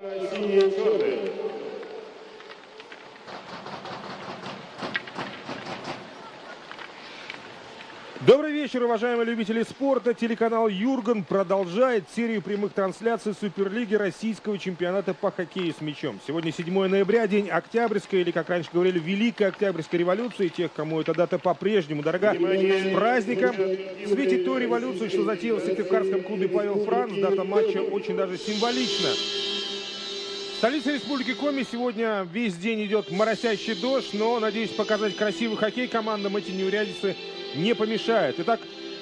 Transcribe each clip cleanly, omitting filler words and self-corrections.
Синие-черные. Добрый вечер, уважаемые любители спорта. Телеканал «Юрган» продолжает серию прямых трансляций Суперлиги российского чемпионата по хоккею с мячом. Сегодня 7 ноября, день Октябрьской, или, как раньше говорили, Великой Октябрьской революции. Тех, кому эта дата по-прежнему дорога, с праздником. Светит той революции, что затеял в Сыктывкарском клубе Павел Франц. Дата матча очень даже символична. В столице Республики Коми сегодня весь день идет моросящий дождь, но, надеюсь, показать красивый хоккей командам эти неурядицы не помешает. Итак,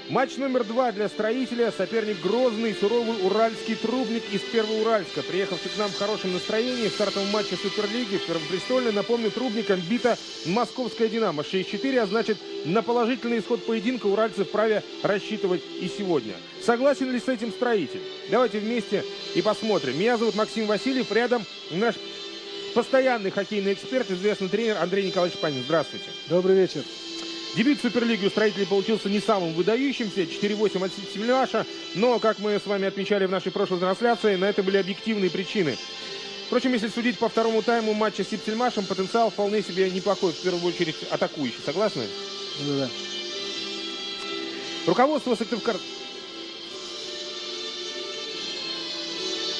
матч номер 2 для Строителя. Соперник грозный, суровый уральский Трубник из Первоуральска. Приехавший к нам в хорошем настроении в стартовом матче Суперлиги в Первопрестольной. Напомню, Трубником бита московская «Динамо» 6-4, а значит, на положительный исход поединка уральцы вправе рассчитывать и сегодня. Согласен ли с этим Строитель? Давайте вместе и посмотрим. Меня зовут Максим Васильев. Рядом наш постоянный хоккейный эксперт, известный тренер Андрей Николаевич Панин. Здравствуйте. Добрый вечер. Дебют в Суперлиге у Строителей получился не самым выдающимся. 4-8 от Симляша. Но, как мы с вами отмечали в нашей прошлой трансляции, на это были объективные причины. Впрочем, если судить по второму тайму матча с Сипсельмашем, потенциал вполне себе неплохой, в первую очередь атакующий. Согласны? Да. Руководство Сыктывкар...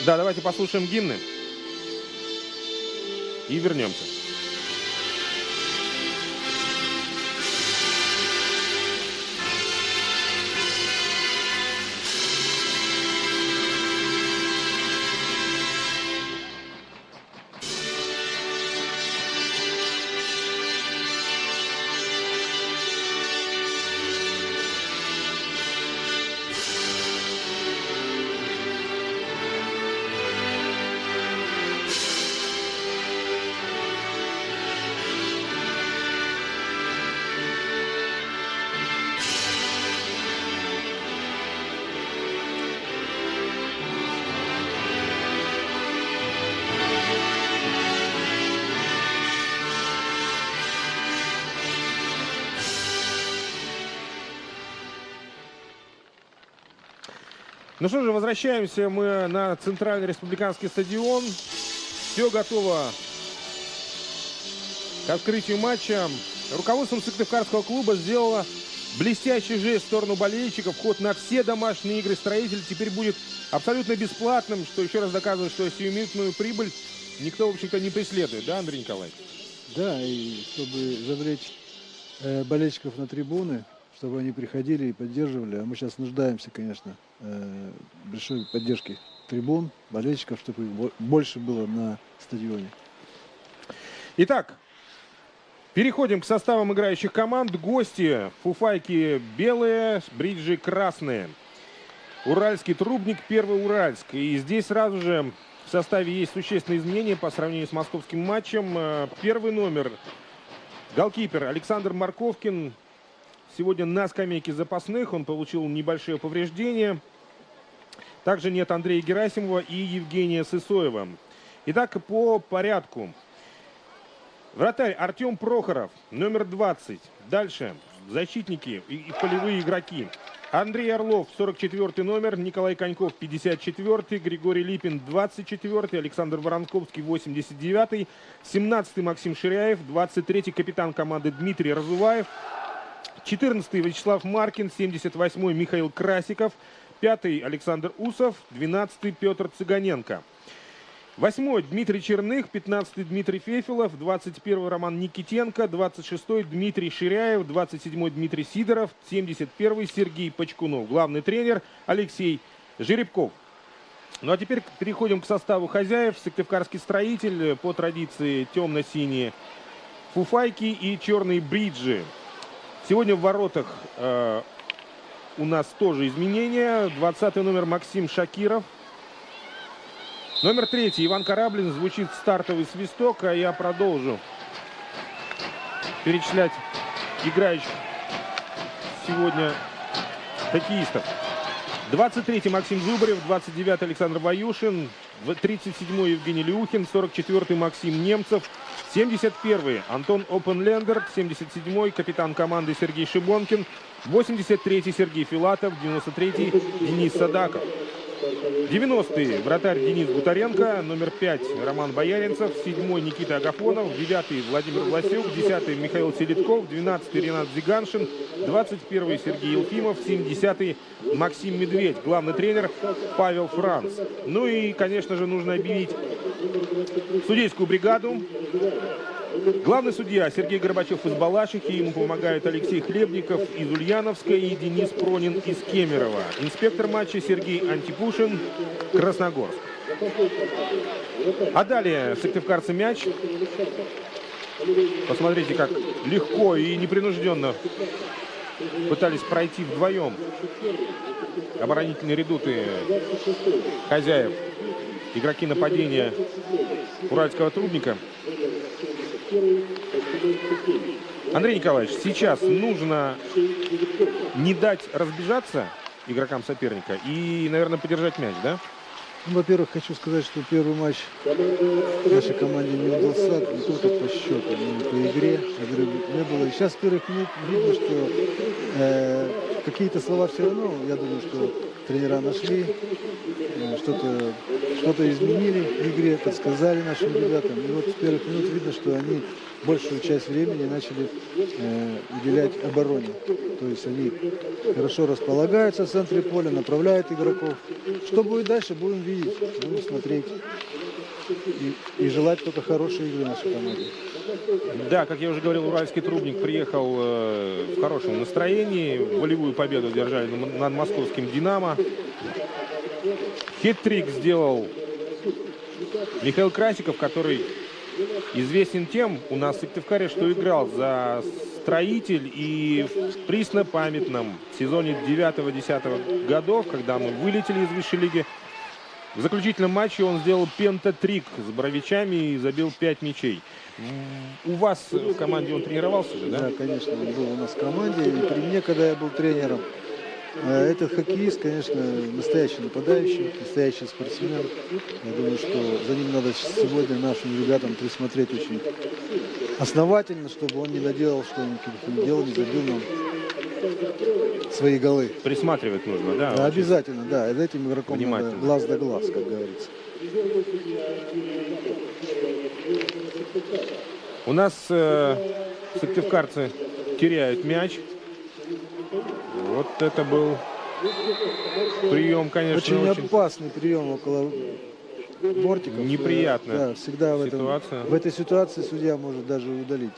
Да, давайте послушаем гимны. И вернемся. Ну что же, возвращаемся мы на Центральный республиканский стадион. Все готово к открытию матча. Руководство Сыктывкарского клуба сделало блестящий жест в сторону болельщиков. Вход на все домашние игры Строитель теперь будет абсолютно бесплатным, что еще раз доказывает, что сиюминутную прибыль никто, в общем-то, не преследует. Да, Андрей Николаевич? Да, и чтобы завлечь болельщиков на трибуны, чтобы они приходили и поддерживали. А мы сейчас нуждаемся, конечно, в большой поддержке трибун, болельщиков, чтобы их больше было на стадионе. Итак, переходим к составам играющих команд. Гости: фуфайки белые, бриджи красные. Уральский Трубник, Первоуральск. И здесь сразу же в составе есть существенные изменения по сравнению с московским матчем. Первый номер — голкипер Александр Марковкин. Сегодня на скамейке запасных. Он получил небольшие повреждения. Также нет Андрея Герасимова и Евгения Сысоева. Итак, по порядку. Вратарь Артем Прохоров, номер 20. Дальше защитники и полевые игроки. Андрей Орлов, 44 номер. Николай Коньков, 54. Григорий Липин, 24. Александр Воронковский, 89. 17 Максим Ширяев. 23 капитан команды Дмитрий Разуваев. 14-й Вячеслав Маркин, 78-й Михаил Красиков, 5-й Александр Усов, 12-й Петр Цыганенко. 8-й Дмитрий Черных, 15-й Дмитрий Фефилов, 21-й Роман Никитенко, 26-й Дмитрий Ширяев, 27-й Дмитрий Сидоров, 71-й Сергей Почкунов. Главный тренер Алексей Жеребков. Ну а теперь переходим к составу хозяев. Сыктывкарский Строитель, по традиции темно-синие фуфайки и черные бриджи. Сегодня в воротах у нас тоже изменения. 20-й номер Максим Шакиров. Номер 3 Иван Кораблин. Звучит стартовый свисток, а я продолжу перечислять играющих сегодня хоккеистов. 23-й Максим Зубарев, 29-й Александр Ваюшин, 37-й Евгений Люхин, 44-й Максим Немцев, 71-й Антон Опенлендер, 77-й капитан команды Сергей Шибонкин, 83-й Сергей Филатов, 93-й Денис Садаков. 90-й вратарь Денис Гутаренко, номер 5 Роман Бояринцев, 7-й Никита Агафонов, 9-й Владимир Власюк, 10-й Михаил Селедков, 12-й Ренат Зиганшин, 21-й Сергей Елфимов, 70-й Максим Медведь, главный тренер Павел Франц. Ну и, конечно же, нужно объявить судейскую бригаду. Главный судья Сергей Горбачев из Балашихи, ему помогают Алексей Хлебников из Ульяновска и Денис Пронин из Кемерово. Инспектор матча Сергей Антипушин, Красногорск. А далее сыктывкарцы мяч. Посмотрите, как легко и непринужденно пытались пройти вдвоем оборонительные редуты хозяев, игроки нападения уральского трубника. Андрей Николаевич, сейчас нужно не дать разбежаться игрокам соперника и, наверное, подержать мяч, да? Ну, во-первых, хочу сказать, что первый матч нашей команде не удался не только по счету, но и по игре. Игры не было. И сейчас с первых минут видно, что какие-то слова все равно, я думаю, что тренера нашли, что-то изменили в игре, подсказали нашим ребятам. И вот с первых минут видно, что они большую часть времени начали уделять обороне. То есть они хорошо располагаются в центре поля, направляют игроков. Что будет дальше, будем видеть, будем смотреть. И желать только хорошей игры нашей команде. Да, как я уже говорил, уральский трубник приехал в хорошем настроении. Волевую победу держали над московским «Динамо». Хит-трик сделал Михаил Красиков, который известен тем у нас в Сыктывкаре, что играл за «Строитель» и в преснопамятном сезоне 9-10 годов, когда мы вылетели из высшей лиги. В заключительном матче он сделал пентатрик с Боровичами и забил 5 мячей. У вас в команде он тренировался же, да? Да, конечно, он был у нас в команде. И при мне, когда я был тренером, этот хоккеист, конечно, настоящий нападающий, настоящий спортсмен. Я думаю, что за ним надо сегодня нашим ребятам присмотреть очень основательно, чтобы он не наделал что-нибудь, не делал, не забил нам свои голы. Присматривать нужно, да? Да, обязательно, да. И этим игроком надо глаз да глаз, как говорится. У нас сыктывкарцы теряют мяч. Вот это был прием, конечно, очень опасный прием около бортиков. Неприятно. Да, всегда в этой ситуации судья может даже удалить.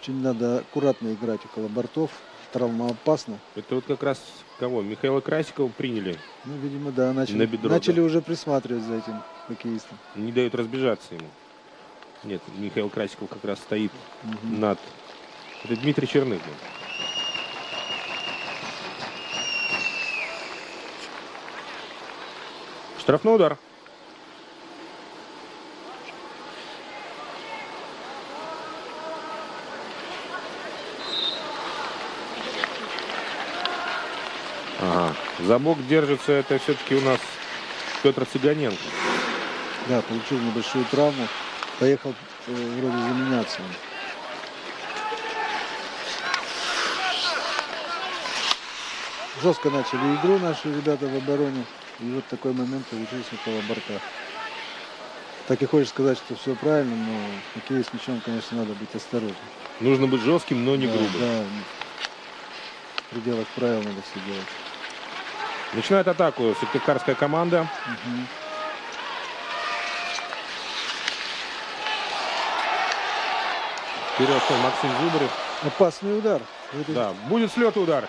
Очень надо аккуратно играть около бортов. Травма опасна. Это вот как раз кого? Михаила Красикова приняли? Ну, видимо, да. Бедро, начали да. Уже присматривать за этим хоккеистом. Не дают разбежаться ему. Нет, Михаил Красиков как раз стоит над... Это Дмитрий Черных был. Штрафной удар. Ага. За бок держится это все-таки у нас Петр Цыганенко. Да, получил небольшую травму. Поехал вроде заменяться. Жестко начали игру наши ребята в обороне. И вот такой момент получился около борта. Так и хочешь сказать, что все правильно, но хоккей с мячом, конечно, надо быть осторожным. Нужно быть жестким, но не грубым. Да, в пределах правил надо все делать. Начинает атаку сыктывкарская команда. Вперед Максим Зубарев. Опасный удар. Да, будет слет удар.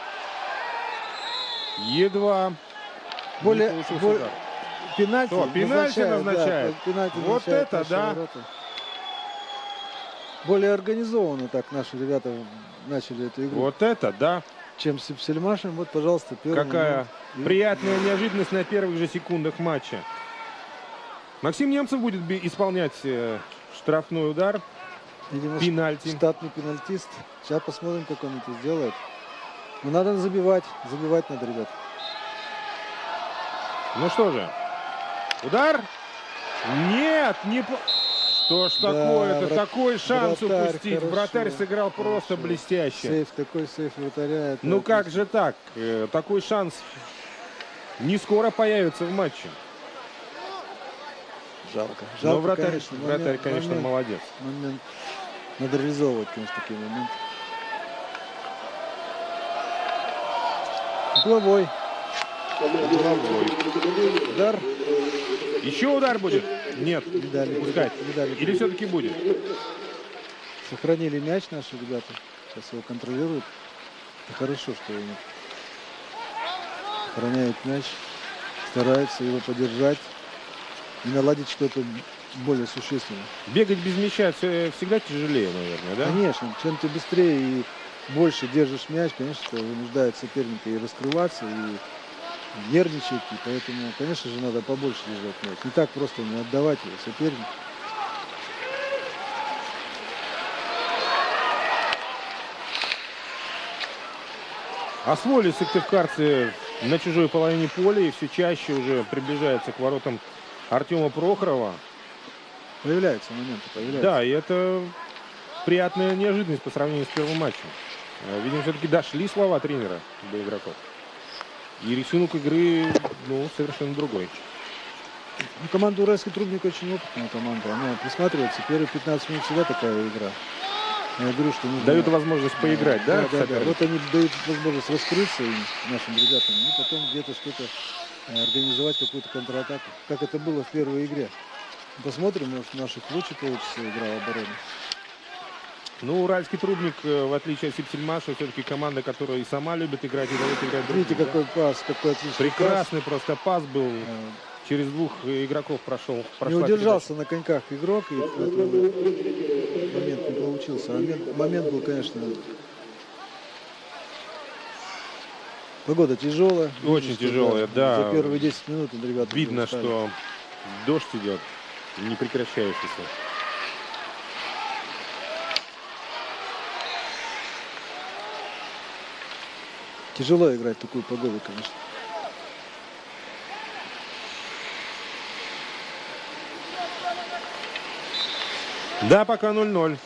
Едва более удар. Пенальти, пенальти назначает. Да, пенальти вот это да. Ворота. Более организованно так наши ребята начали эту игру. Вот это да. Чем с Сельмашем. Вот, пожалуйста, первый Какая момент. приятная неожиданность на первых же секундах матча. Максим Немцев будет исполнять штрафной удар. Видимо, пенальти. Штатный пенальтист. Сейчас посмотрим, как он это сделает. Но надо забивать. Забивать надо, ребят. Ну что же. Удар? Нет, не... Что ж такое? Это такой шанс упустить. Хорошо. Вратарь сыграл просто блестяще. Такой сейф вратаря. Ну как же так? Такой шанс не скоро появится в матче. Жалко. Но Жалко, вратарь, конечно, молодец. Момент. Надо реализовывать, конечно, такие моменты. Головой. Удар. Еще удар будет? Нет. Не дали. Пускай. Не дали. Или все-таки будет? Сохранили мяч наши ребята. Сейчас его контролируют. Это хорошо, что они сохраняют мяч. Стараются его поддержать. И наладить что-то более существенное. Бегать без мяча всегда тяжелее, наверное, да? Конечно. Чем ты быстрее и больше держишь мяч, конечно, что вынуждает соперника и раскрываться, и нервничать. И поэтому, конечно же, надо побольше держать мяч. Не так просто не отдавать его сопернику. Освоились сыктывкарцы на чужой половине поля и все чаще уже приближаются к воротам Артема Прохорова. Появляются моменты, появляются. Да, и это приятная неожиданность по сравнению с первым матчем. Видимо, все-таки дошли слова тренера до игроков. И рисунок игры, ну, совершенно другой. Ну, команда «Уральский трубник» очень опытная команда. Она присматривается. Первые 15 минут всегда такая игра. Я говорю, что нужно... Дают возможность поиграть, да? Да. Вот они дают возможность раскрыться нашим ребятам и потом где-то что-то организовать, какую-то контратаку. Как это было в первой игре. Посмотрим, может, у наших лучше получится игра в обороне. Ну, Уральский трубник, в отличие от Сипсельмаша, все-таки команда, которая и сама любит играть, и дает играть другим. Видите, какой пас, какой отличный Прекрасный просто пас был. Через двух игроков прошел. Не удержался на коньках игрок, и момент не получился. Момент был, конечно... Погода тяжелая. Очень тяжелая, да. За первые 10 минут ребята... Видно, что дождь идет, не прекращающийся. Тяжело играть в такую погоду, конечно. Да, пока 0-0.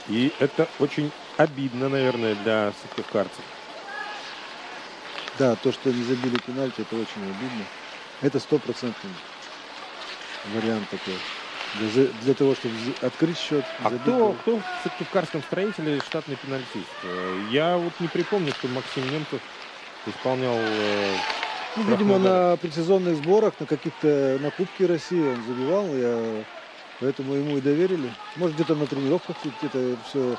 И это очень обидно, наверное, для сыктывкарцев. Да, то, что не забили пенальти, это очень обидно. Это 100% вариант такой. Для того, чтобы открыть счет. А кто в сыктывкарском строителе штатный пенальтист? Я вот не припомню, что Максим Немцев исполнял... Ну, видимо, на предсезонных сборах, на каких-то, на Кубке России он забивал, поэтому ему и доверили. Может, где-то на тренировках где-то все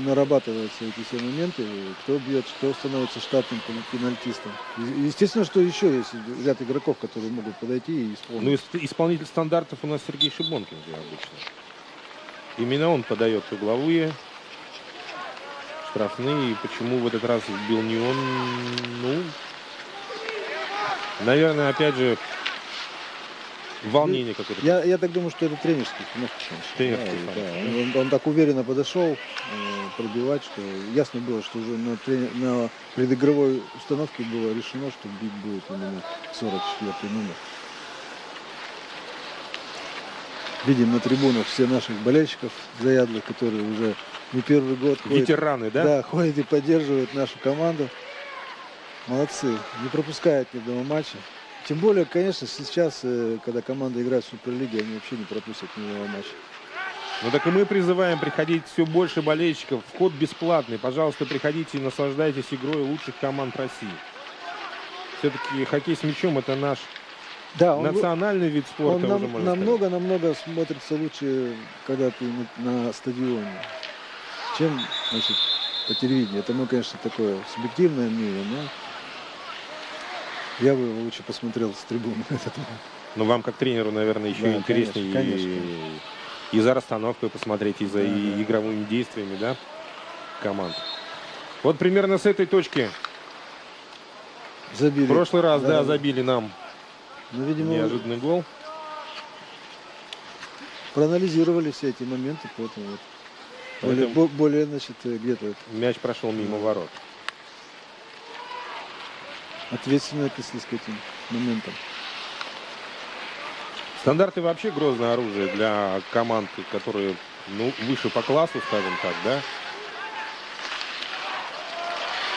нарабатываются эти все моменты, кто бьет, кто становится штатным пенальтистом. Естественно, что еще есть ряд игроков, которые могут подойти и исполнить. Ну, исполнитель стандартов у нас Сергей Шибонкин же обычно. Именно он подает угловые, штрафные. И почему в этот раз бил не он? Ну, наверное, опять же, волнение какое-то. Я так думаю, что это тренерский. Он так уверенно подошел пробивать, что ясно было, что уже на предыгровой установке было решено, что бить будет именно 44-й номер. Видим на трибунах все наших болельщиков заядлых, которые уже не первый год ходят. Ветераны, да? Да, ходят и поддерживают нашу команду. Молодцы. Не пропускают ни одного матча. Тем более, конечно, сейчас, когда команда играет в Суперлиге, они вообще не пропустят ни одного матча. Ну так и мы призываем приходить все больше болельщиков. Вход бесплатный. Пожалуйста, приходите и наслаждайтесь игрой лучших команд России. Все-таки хоккей с мячом — это наш национальный вид спорта. Он намного смотрится лучше, когда ты на стадионе, чем, значит, по телевидению. Это, конечно, такое субъективное мнение, но я бы его лучше посмотрел с трибуны. Ну, вам, как тренеру, наверное, еще интереснее. Конечно. И за расстановкой посмотреть, и за игровыми действиями, да, команд. Вот примерно с этой точки. Забили. В прошлый раз, забили нам неожиданный гол. Проанализировали все эти моменты, поэтому более, значит, где-то... Мяч прошел мимо ворот. Ответственно отнеслись к этим моментам. Стандарты вообще грозное оружие для команд, которые, ну, выше по классу, скажем так, да?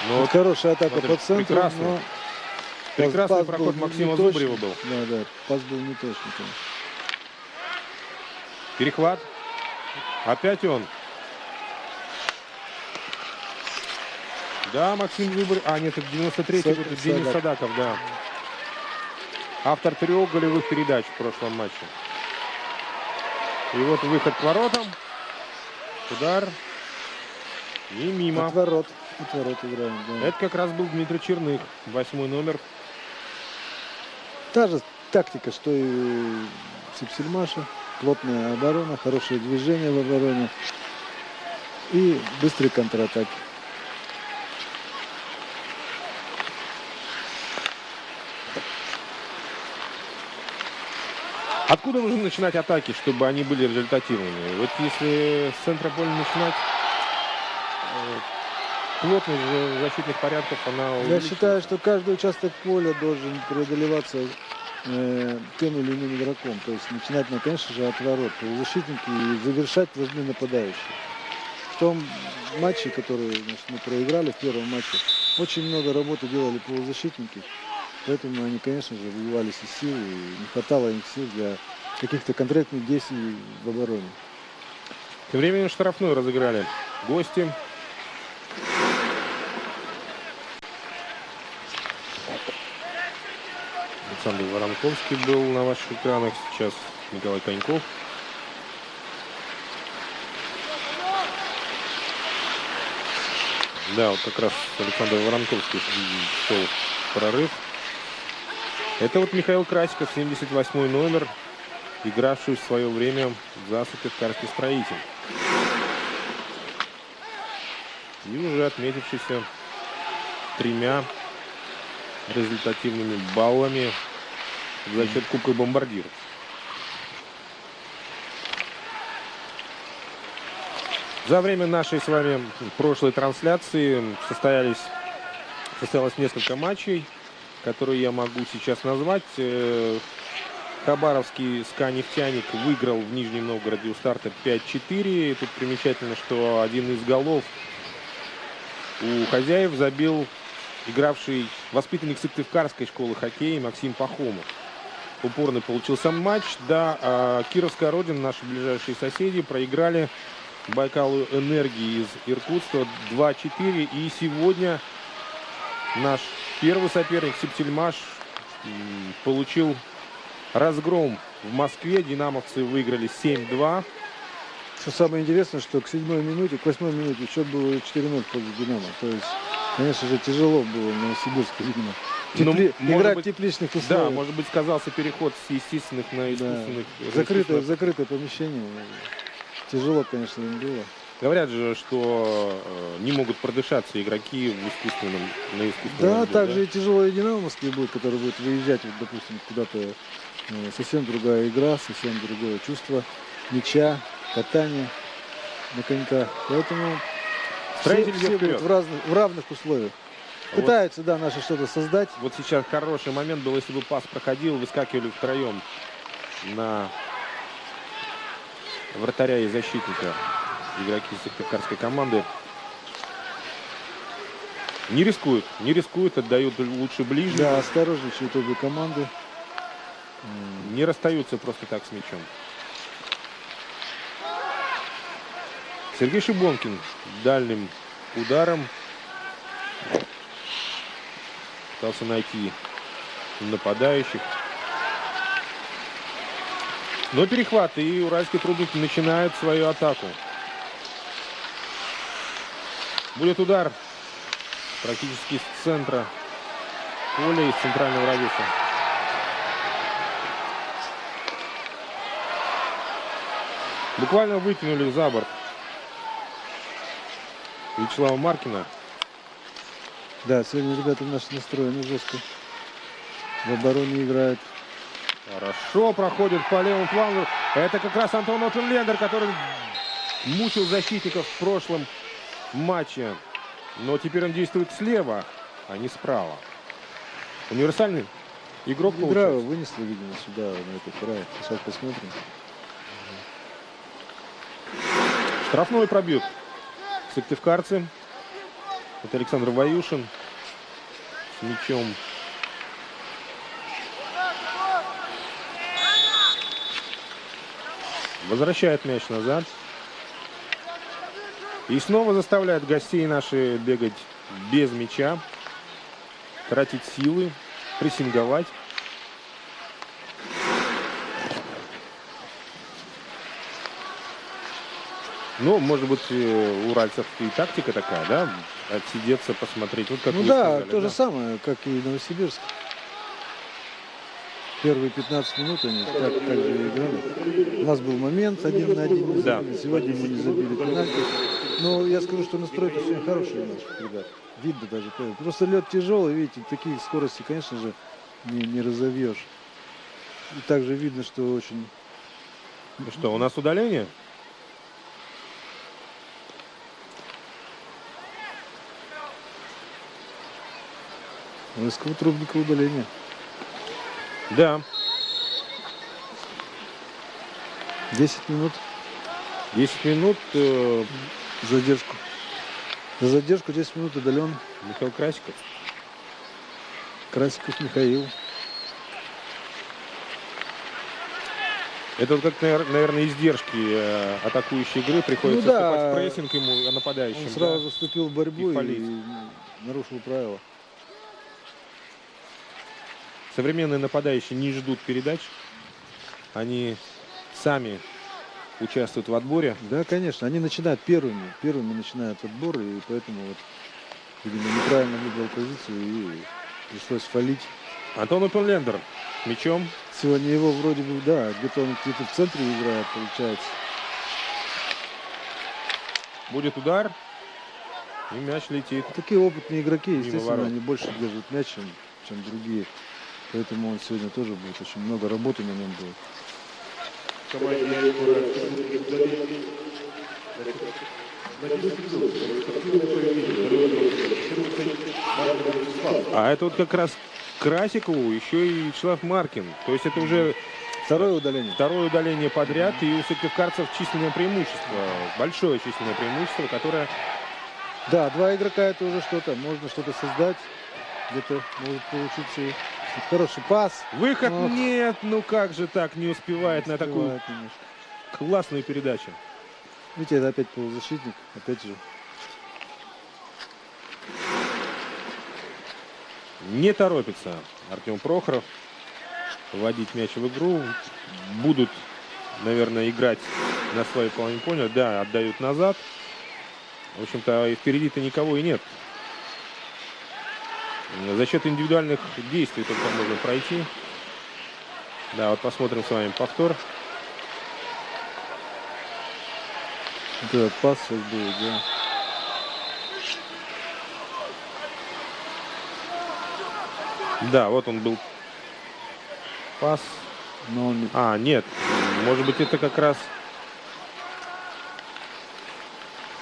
Но Вот хорошая атака смотри, по центру, прекрасно. но Прекрасный пас проход был Максима неточный. Зубарева был. Да, пас был не точный, конечно. Перехват. Опять он. Да, Максим Зубарев. А, нет, это 93-й год, это Денис Садаков, да. Автор 3 голевых передач в прошлом матче. И вот выход к воротам. Удар. И мимо. От ворот играем, да. Это как раз был Дмитрий Черных, 8 номер. Та же тактика, что и у Сипсельмаша. Плотная оборона, хорошее движение в обороне и быстрые контратаки. Откуда нужно начинать атаки, чтобы они были результативными? Вот если с центра поля начинать, плотность защитных порядков, она Я увеличивается. считаю, что каждый участок поля должен преодолеваться тем или иным игроком. То есть начинать, конечно же, от ворот. Защитники и завершать должны нападающие. В том матче, который, значит, мы проиграли, в первом матче, очень много работы делали полузащитники. Поэтому они, конечно же, выбивались из сил, и не хватало им сил для каких-то конкретных действий в обороне. Тем временем штрафную разыграли гости. Александр Воронковский был на ваших экранах. Сейчас Николай Коньков. Да, вот как раз Александр Воронковский шел в прорыв. Это вот Михаил Красиков, 78 номер, игравший в свое время за Сыктывкарский Строитель. И уже отметившийся 3 результативными баллами за счет Кубка бомбардиров. За время нашей с вами прошлой трансляции состоялось несколько матчей, которые я могу сейчас назвать. Хабаровский СКА «Нефтяник» выиграл в Нижнем Новгороде у старта 5-4. Тут примечательно, что один из голов у хозяев забил игравший воспитанник Сыктывкарской школы хоккея Максим Пахомов. Упорный получился матч. Да, а Кировская Родина, наши ближайшие соседи, проиграли Байкалу Энергии из Иркутска 2-4. И сегодня наш первый соперник Сипсельмаш получил разгром в Москве. Динамовцы выиграли 7-2. Что самое интересное, что к 7-й минуте, к 8-й минуте счет был 4-0 в пользу Динамо. То есть, конечно же, тяжело было в Новосибирске, видимо. Играть в тепличных условиях. Да, может быть, сказался переход с естественных на искусственных. Да. Закрытое помещение. Тяжело, конечно, им было. Говорят же, что не могут продышаться игроки на искусственном. Да, также и тяжело и Динамо в Москве будет, который будет выезжать, вот, допустим, куда-то. Совсем другая игра, совсем другое чувство мяча, катания на коньках. Поэтому все будут в равных условиях. Пытаются, да, наши что-то создать. Вот сейчас хороший момент был, если бы пас проходил, выскакивали втроем на вратаря и защитника игроки сыктывкарской команды. Не рискуют, отдают лучше ближе. Да, осторожничают обе команды. Не расстаются просто так с мячом. Сергей Шибонкин дальним ударом пытался найти нападающих. Но перехват, и уральские трубники начинают свою атаку. Будет удар практически с центра поля, из центрального радиуса. Буквально выкинули за борт Вячеслава Маркина. Да, сегодня ребята наши настроены жестко. В обороне играют. Хорошо проходит по левому флангу. Это как раз Антон Отенлендер, который мучил защитников в прошлом матче. Но теперь он действует слева, а не справа. Универсальный игрок Игра получается. вынесла, видимо, сюда, на этот край. Сейчас посмотрим. Штрафной пробьют сыктывкарцы. Это Александр Ваюшин с мячом. Возвращает мяч назад. И снова заставляет гостей наши бегать без мяча. Тратить силы, прессинговать. Ну, может быть, у уральцев и тактика такая, да? Отсидеться, посмотреть. Вот как Ну вы да, сказали, то же да? самое, как и Новосибирск. Первые 15 минут они так же играли. У нас был момент 1 на 1. Мы Да. забили. Сегодня мы не забили пенальти. Но я скажу, что настройка сегодня хорошая у наших ребят. Видно даже. Просто лед тяжелый, видите, такие скорости, конечно же, не разовьешь. И также видно, что очень... Ну что, у нас удаление? Уральского трубника удаления. Да. 10 минут 10 минут. задержку. За задержку 10 минут удален Михаил Красиков. Красиков Михаил. Это вот как, наверное, издержки атакующей игры. Приходится Ну да. вступать в прессинг ему, нападающим. Он да. сразу вступил в борьбу И и, фалить. нарушил правила. Современные нападающие не ждут передач. Они сами участвуют в отборе. Да, конечно, они начинают первыми. Первыми начинают отбор, и поэтому вот, видимо, неправильно выбрал позицию и пришлось фалить. Антон Опенлендер мячом. Сегодня его вроде бы, да, где-то он где-то в центре играет, получается. Будет удар. И мяч летит. Такие опытные игроки, Мимо естественно, ворот. они больше держат мяч, чем другие. Поэтому он сегодня тоже будет, очень много работы на нем будет. А это вот как раз Красикову еще и Вячеслав Маркин. То есть это уже Второе удаление. второе удаление подряд. И у сыктывкарцев численное преимущество. Большое численное преимущество, которое... Да, два игрока это уже что-то. Можно что-то создать. Где-то может получиться и хороший пас. Выход Ох. нет. Ну как же так не успевает на такую Успевает немножко. классную передачу. Видите, это опять полузащитник. Опять же. Не торопится Артем Прохоров вводить мяч в игру. Будут, наверное, играть на своей половине поля. Да, отдают назад. В общем-то, впереди-то никого и нет. За счет индивидуальных действий только можно пройти. Да, вот посмотрим с вами повтор. Вот этот пас сейчас будет, да. Да, вот он был пас. Но он не... А, нет. Может быть, это как раз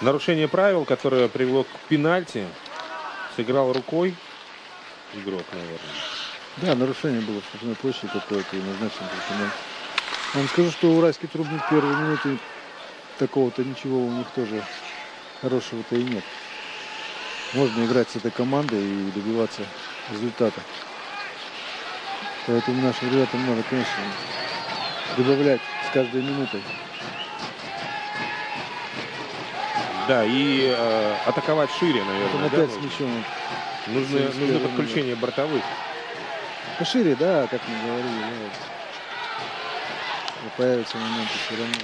нарушение правил, которое привело к пенальти. Сыграл рукой игрок, наверное. Да, нарушение было в штрафной площади какое-то и назначен пенальти. Я вам скажу, что уральский трубник первые минуты такого-то ничего у них тоже хорошего-то и нет. Можно играть с этой командой и добиваться результата. Поэтому нашим ребятам надо, конечно, добавлять с каждой минутой. Да, и атаковать шире, Потом наверное. опять Да, с мячом. нужно через подключение бортовых. Пошире, да, как мы говорили. Да, вот. И появятся моменты все равно.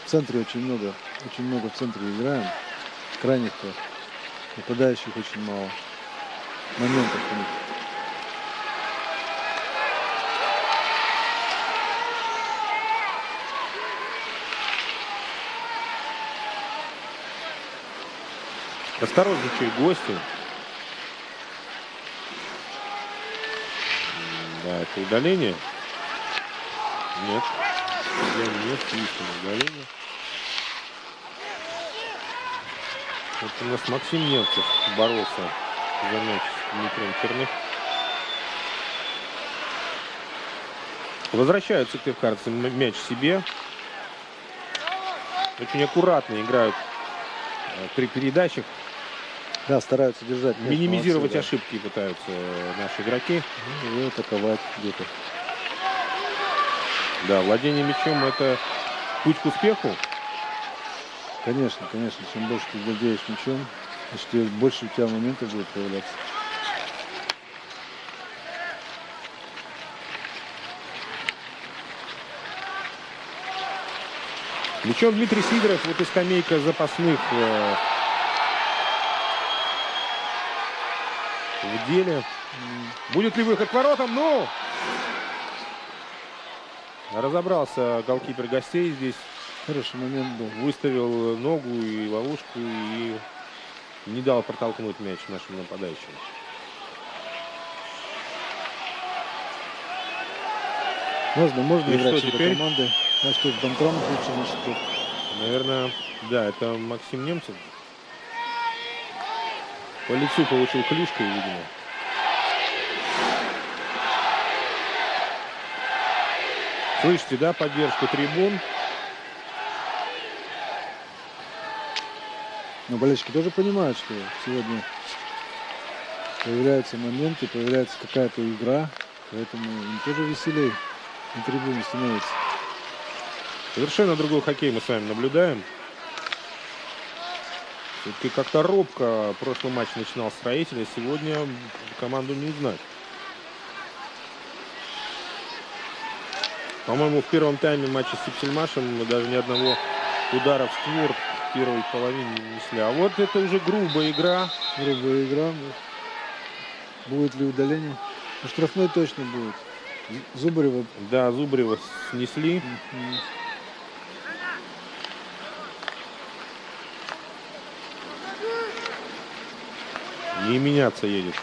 В центре очень много в центре играем. Крайних-то нападающих очень мало. Моментов у них. Осторожничают гости. Да, это удаление. Нет. Нет, лишнее удаление. Вот у нас Максим Немцев боролся за мяч с Дмитрием Черных. Возвращают сыктывкарцы мяч себе. очень аккуратно играют при передачах. Да, стараются держать мяч, Минимизировать молодцы, ошибки пытаются наши игроки. да. Ну, и атаковать где-то. Да, владение мячом — это путь к успеху. Конечно, конечно. Чем больше ты владеешь мячом, тем больше у тебя моментов будет появляться. Мячом Дмитрий Сидоров. Вот и скамейка запасных в деле. Будет ли выход к воротам? Ну! Разобрался голкипер гостей здесь. Хороший момент был. Выставил ногу и ловушку и не дал протолкнуть мяч нашим нападающим. Можно И играть что с этой теперь? командой. А что, Бантрам лучше на счету? Наверное, да, это Максим Немцев. По лицу получил клюшкой, видимо. Слышите, да, поддержку трибун. Но болельщики тоже понимают, что сегодня появляются моменты, появляется какая-то игра, поэтому им тоже веселей на трибуне становится. Совершенно другой хоккей мы с вами наблюдаем. Все-таки как-то робко прошлый матч начинал Строителя. Сегодня команду не узнать. По-моему, в первом тайме матча с Сипсельмашем мы даже ни одного удара в створ в первой половине не нанесли. А вот это уже грубая игра. Грубая игра. Будет ли удаление? Ну, штрафной точно будет. Зубарева. Да, Зубарева снесли. Не меняться едет.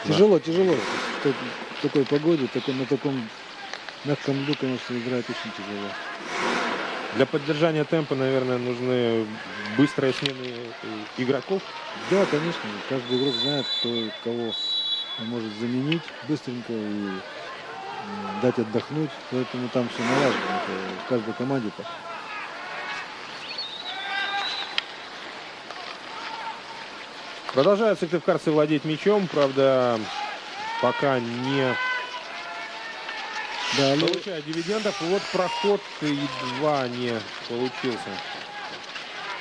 Тяжело. В такой погоде, на таком мягком льду, конечно, играть очень тяжело. Для поддержания темпа, наверное, нужны быстрые смены игроков. Да, конечно. Каждый игрок знает, кто кого он может заменить быстренько и дать отдохнуть. Поэтому там все налажено. Это в каждой команде так. Продолжают сыктывкарцы владеть мячом. Правда, пока не получают дивидендов. И вот проход едва не получился.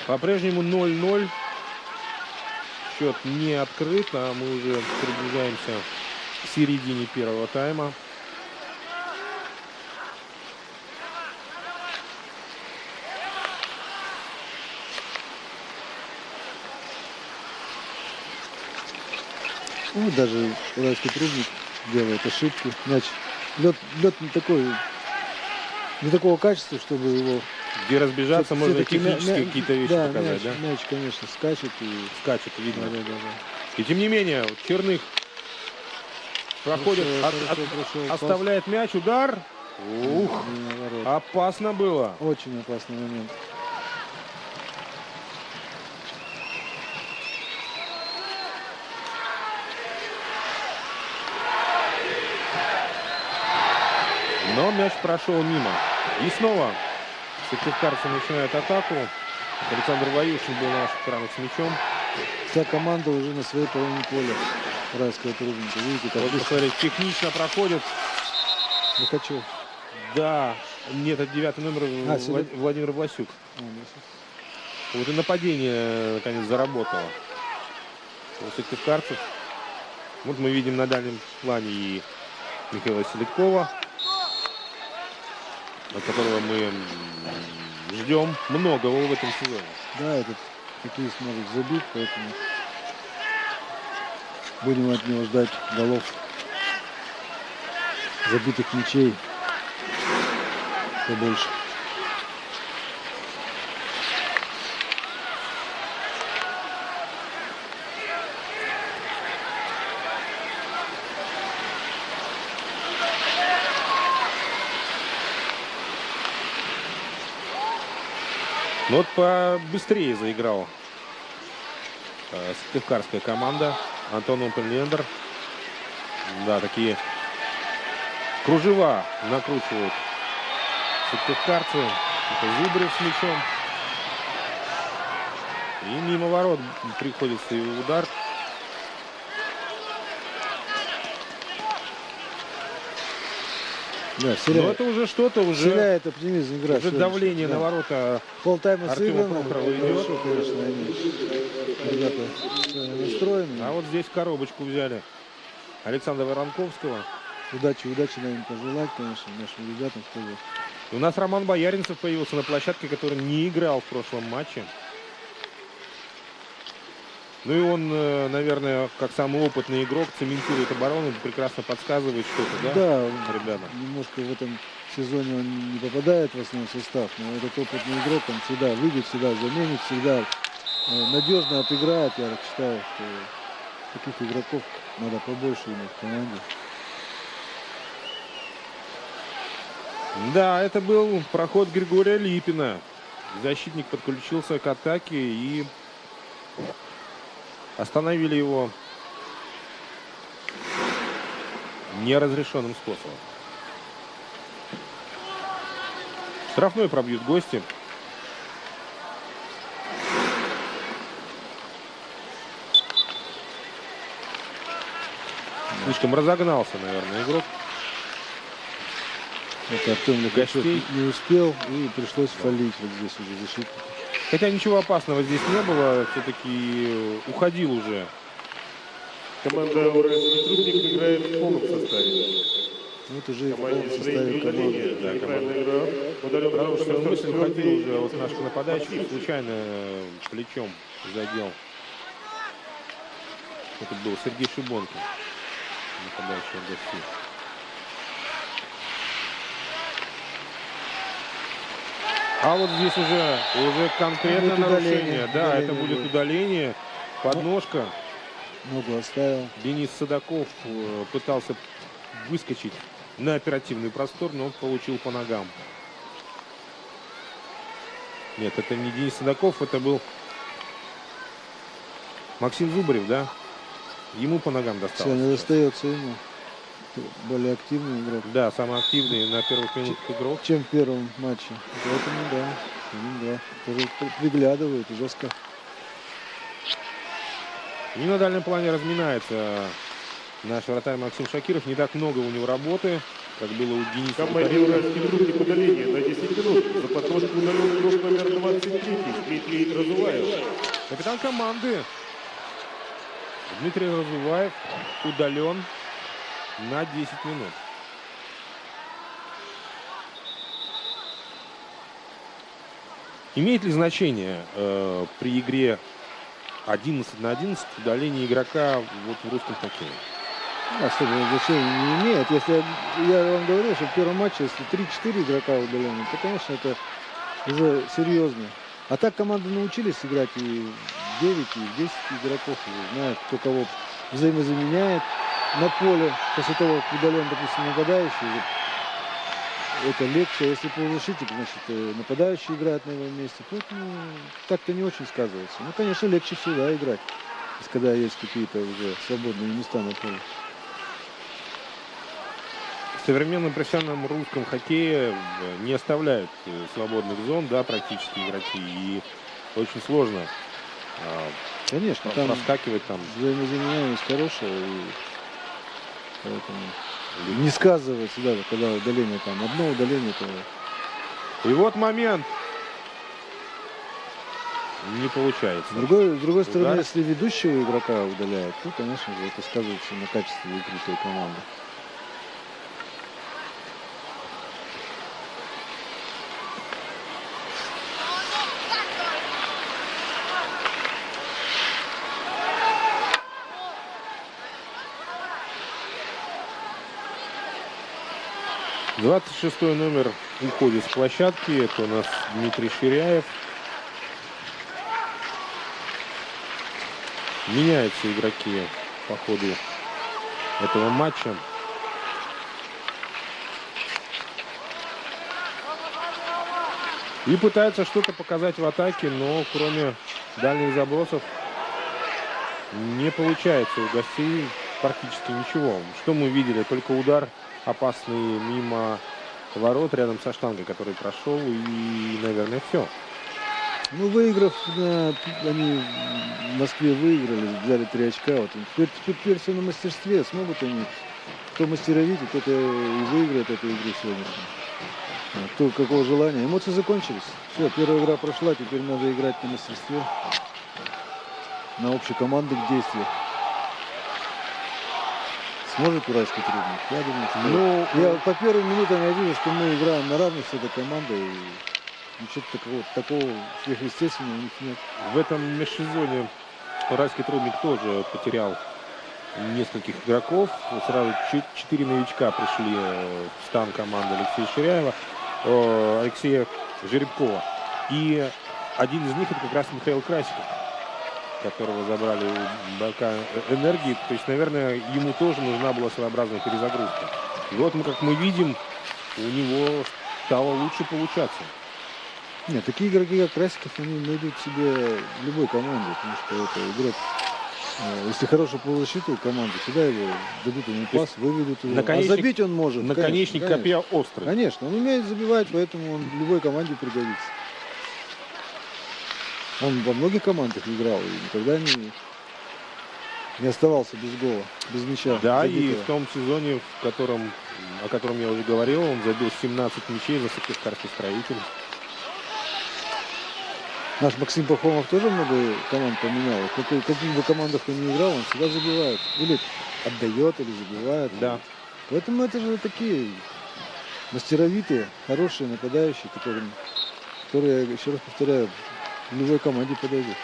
По-прежнему 0-0. Счет не открыт, а мы уже приближаемся к середине первого тайма. Ну, даже уральский трубник делает ошибки. Мяч. Лед не такого качества, чтобы его... Где разбежаться, можно Все-таки технические какие-то вещи показать, да? Мяч, конечно, скачет. Скачет, видно. Да. И тем не менее, вот Черных проходит, Прошел, оставляет мяч, удар. Ух, Наоборот. опасно было. Очень опасный момент. Но мяч прошел мимо. И снова сыктывкарцы начинают атаку. Александр Ваюшин был на наших экранах с мячом. Вся команда уже на своей половине поля. Уральского трубника. Видите, как Вот, посмотрите, технично проходит. Лихачев. Да, нет, это 9-й номер Владимир Власюк. Вот и нападение, наконец, заработало у сыктывкарцев. Вот мы видим на дальнем плане и Михаила Селедкова, от которого мы ждем многого в этом сезоне. Да, этот хоккеист может забить, поэтому будем от него ждать голов, забитых мячей побольше. Но вот побыстрее заиграл сыктывкарская команда. Антон Опенлендер. Да, такие кружева накручивают сыктывкарцы. Это Зубарев с мячом. И мимо ворот приходится его удар. Да, Но это уже что-то, уже вселяет оптимизм игра. уже давление на ворота. Полтайма Артема сыграно. Прохорова идет. Хорошо, конечно, они, ребята, настроены. А вот здесь коробочку взяли Александра Воронковского. Удачи наверное, пожелать, конечно, нашим ребятам. Чтобы... У нас Роман Бояринцев появился на площадке, который не играл в прошлом матче. Ну и он, наверное, как самый опытный игрок, цементирует оборону, прекрасно подсказывает что-то, да? Да, ребята. Немножко в этом сезоне он не попадает в основной состав, но этот опытный игрок, он всегда выйдет, всегда заменит, всегда надежно отыграет. Я считаю, что таких игроков надо побольше иметь в команде. Да, это был проход Григория Липина. Защитник подключился к атаке и остановили его неразрешенным способом. Штрафной пробьют гости. Слишком разогнался, наверное, игрок. Это Артем Лихачев не успел и пришлось фалить вот здесь уже защитник. Хотя ничего опасного здесь не было, все-таки уходил уже. Команда «Уральский трубник» играет в полном составе. Вот уже в полном составе команды. Да, команда. Потому что мысль уходил уже от нашего нападающего, случайно плечом задел. Это был Сергей Шибонкин, нападающий от гостей. А вот здесь уже конкретно нарушение. Да, это будет удаление. Подножка. Ногу оставил. Денис Садаков пытался выскочить на оперативный простор, но получил по ногам. Нет, это не Денис Садаков, это был Максим Зубарев, да? Ему по ногам досталось. Сегодня достается ему. Более активный игрок. Да, самый активный на первых минутах игрок. Чем в первом матче. Поэтому, да, тоже приглядывает жестко. И на дальнем плане разминается наш вратарь Максим Шакиров. Не так много у него работы, как было у Дениса. Команде «Уральский трубник» удаление на 10 минут. За подножку удален игрок номер 23 Дмитрий Разуваев. Капитан команды Дмитрий Разуваев удален на 10 минут. Имеет ли значение при игре 11 на 11 удаление игрока вот в русском хоккее? Особого значения не имеет. Если я вам говорил, что в первом матче, если 3-4 игрока удалены, то, конечно, это уже серьезно. А так команды научились играть и в 9, и в 10 игроков, и знают, кто кого взаимозаменяет на поле. После того, как удален, допустим, нападающий, это легче. Если полузащитник, значит, нападающий играет на его месте. Поэтому так-то не очень сказывается. Ну, конечно, легче всегда играть, когда есть какие-то уже свободные места на поле. В современном профессиональном русском хоккее не оставляют свободных зон, да, практически игроки. И очень сложно конечно, там проскакивать там. взаимозаменяемость хорошая, и поэтому не сказывается, да, когда удаление там, одно удаление, то... И вот момент. Не получается. С другой стороны, если ведущего игрока удаляют, то, конечно же, это сказывается на качестве игры той команды. Шестой номер уходит с площадки. Это у нас Дмитрий Ширяев. Меняются игроки по ходу этого матча. И пытаются что-то показать в атаке, но кроме дальних забросов не получается у гостей практически ничего. Что мы видели? Только удар опасный мимо ворот рядом со штангой, который прошел, и, наверное, все. Ну, выиграв, они в Москве выиграли, взяли 3 очка. Вот. Теперь все на мастерстве. Смогут они, кто мастеровитый, тот и выиграет эту игру сегодняшнюю. Кто какого желания. Эмоции закончились. Все, первая игра прошла, теперь надо играть на мастерстве, на общекомандных действиях. Сможет уральский трудник? Я думаю, что я по первым минутам я вижу, что мы играем на равных с этой командой. И ничего такого сверхъестественного у них нет. В этом межсезонье уральский трудник тоже потерял нескольких игроков. Сразу 4 новичка пришли в стан команды Алексея Ширяева, Алексея Жеребкова. И один из них это как раз Михаил Красиков, которого забрали у БК «Энергии». То есть, наверное, ему тоже нужна была своеобразная перезагрузка. И вот мы, как мы видим, у него стало лучше получаться. Нет, такие игроки, как Красиков, они найдут себе в любой команде, потому что это игрок. Если хорошая полузащита у команды, сюда его дадут ему пас, выведут его. А забить он может. Наконечник копья острый. Конечно, он умеет забивать, поэтому он в любой команде пригодится. Он во многих командах играл и никогда не оставался без гола, без мяча. Да, забитого. и в том сезоне, о котором я уже говорил, он забил 17 мячей за Сыктывкарский Строитель. Наш Максим Пахомов тоже много команд поменял. Каких бы командах он ни играл, он всегда забивает. Или отдает, или забивает. Да. Поэтому это же такие мастеровитые, хорошие нападающие, которые, еще раз повторяю, в любой команде подойдут.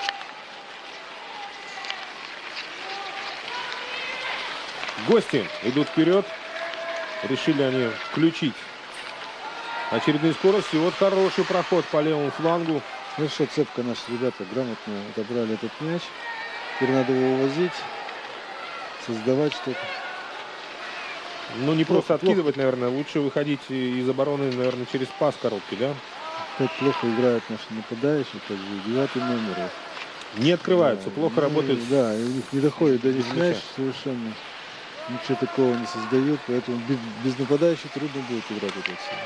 Гости идут вперед. Решили они включить очередную скорость. И вот хороший проход по левому флангу. Хорошо, цепко наши ребята грамотно отобрали этот мяч. Теперь надо его увозить, создавать что-то. Ну, не просто откидывать, наверное. Лучше выходить из обороны, наверное, через пас короткий, да? Как плохо играют наши нападающие, как бы 9-й номер. Не открываются, плохо работают. Да, и у них не доходит до них без мяч мяча. совершенно. Ничего такого не создают, поэтому без нападающих трудно будет играть это все.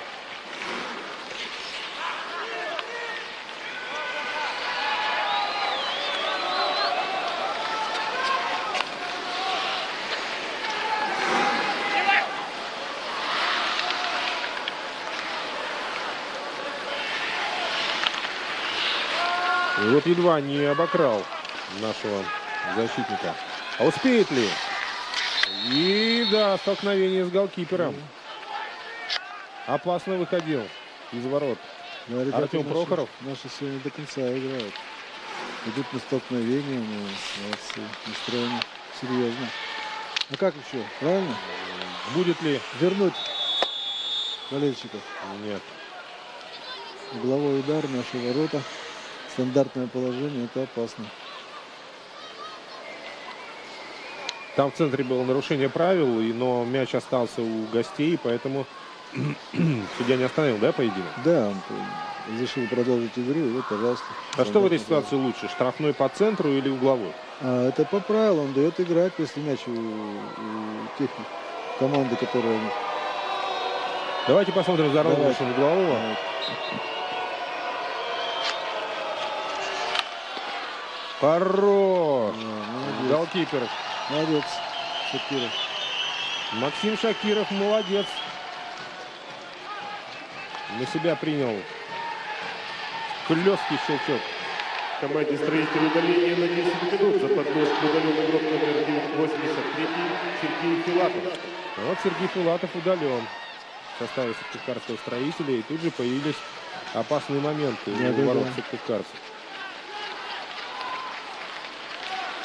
И вот едва не обокрал нашего защитника. А успеет ли? И да, столкновение с голкипером. Опасно выходил из ворот. Да, ребята Артем Прохоров. Наши сегодня до конца играют. Идут на столкновение, но молодцы, настроены серьезно. А как еще? Правильно? Будет ли? Вернуть болельщиков. Нет. Угловой удар, наши ворота. Стандартное положение, это опасно. Там в центре было нарушение правил, но мяч остался у гостей, поэтому судья не остановил, да, поединок? Да, он решил продолжить игру, и вот, пожалуйста. А что в этой ситуации лучше, штрафной по центру или угловой? Это по правилам, он дает играть, если мяч у тех команды, которые... Давайте посмотрим за розыгрышем углового. Хорош! Голкипер. Молодец, Шакиров. Максим Шакиров молодец. На себя принял хлесткий щелчок. Команде «Строитель» удаление на 10 минут. За подножку удален игрок номер 83 Сергей Филатов. А вот Сергей Филатов удален в составе Сыктывкарского Строителя. И тут же появились опасные моменты у ворот сыктывкарцев.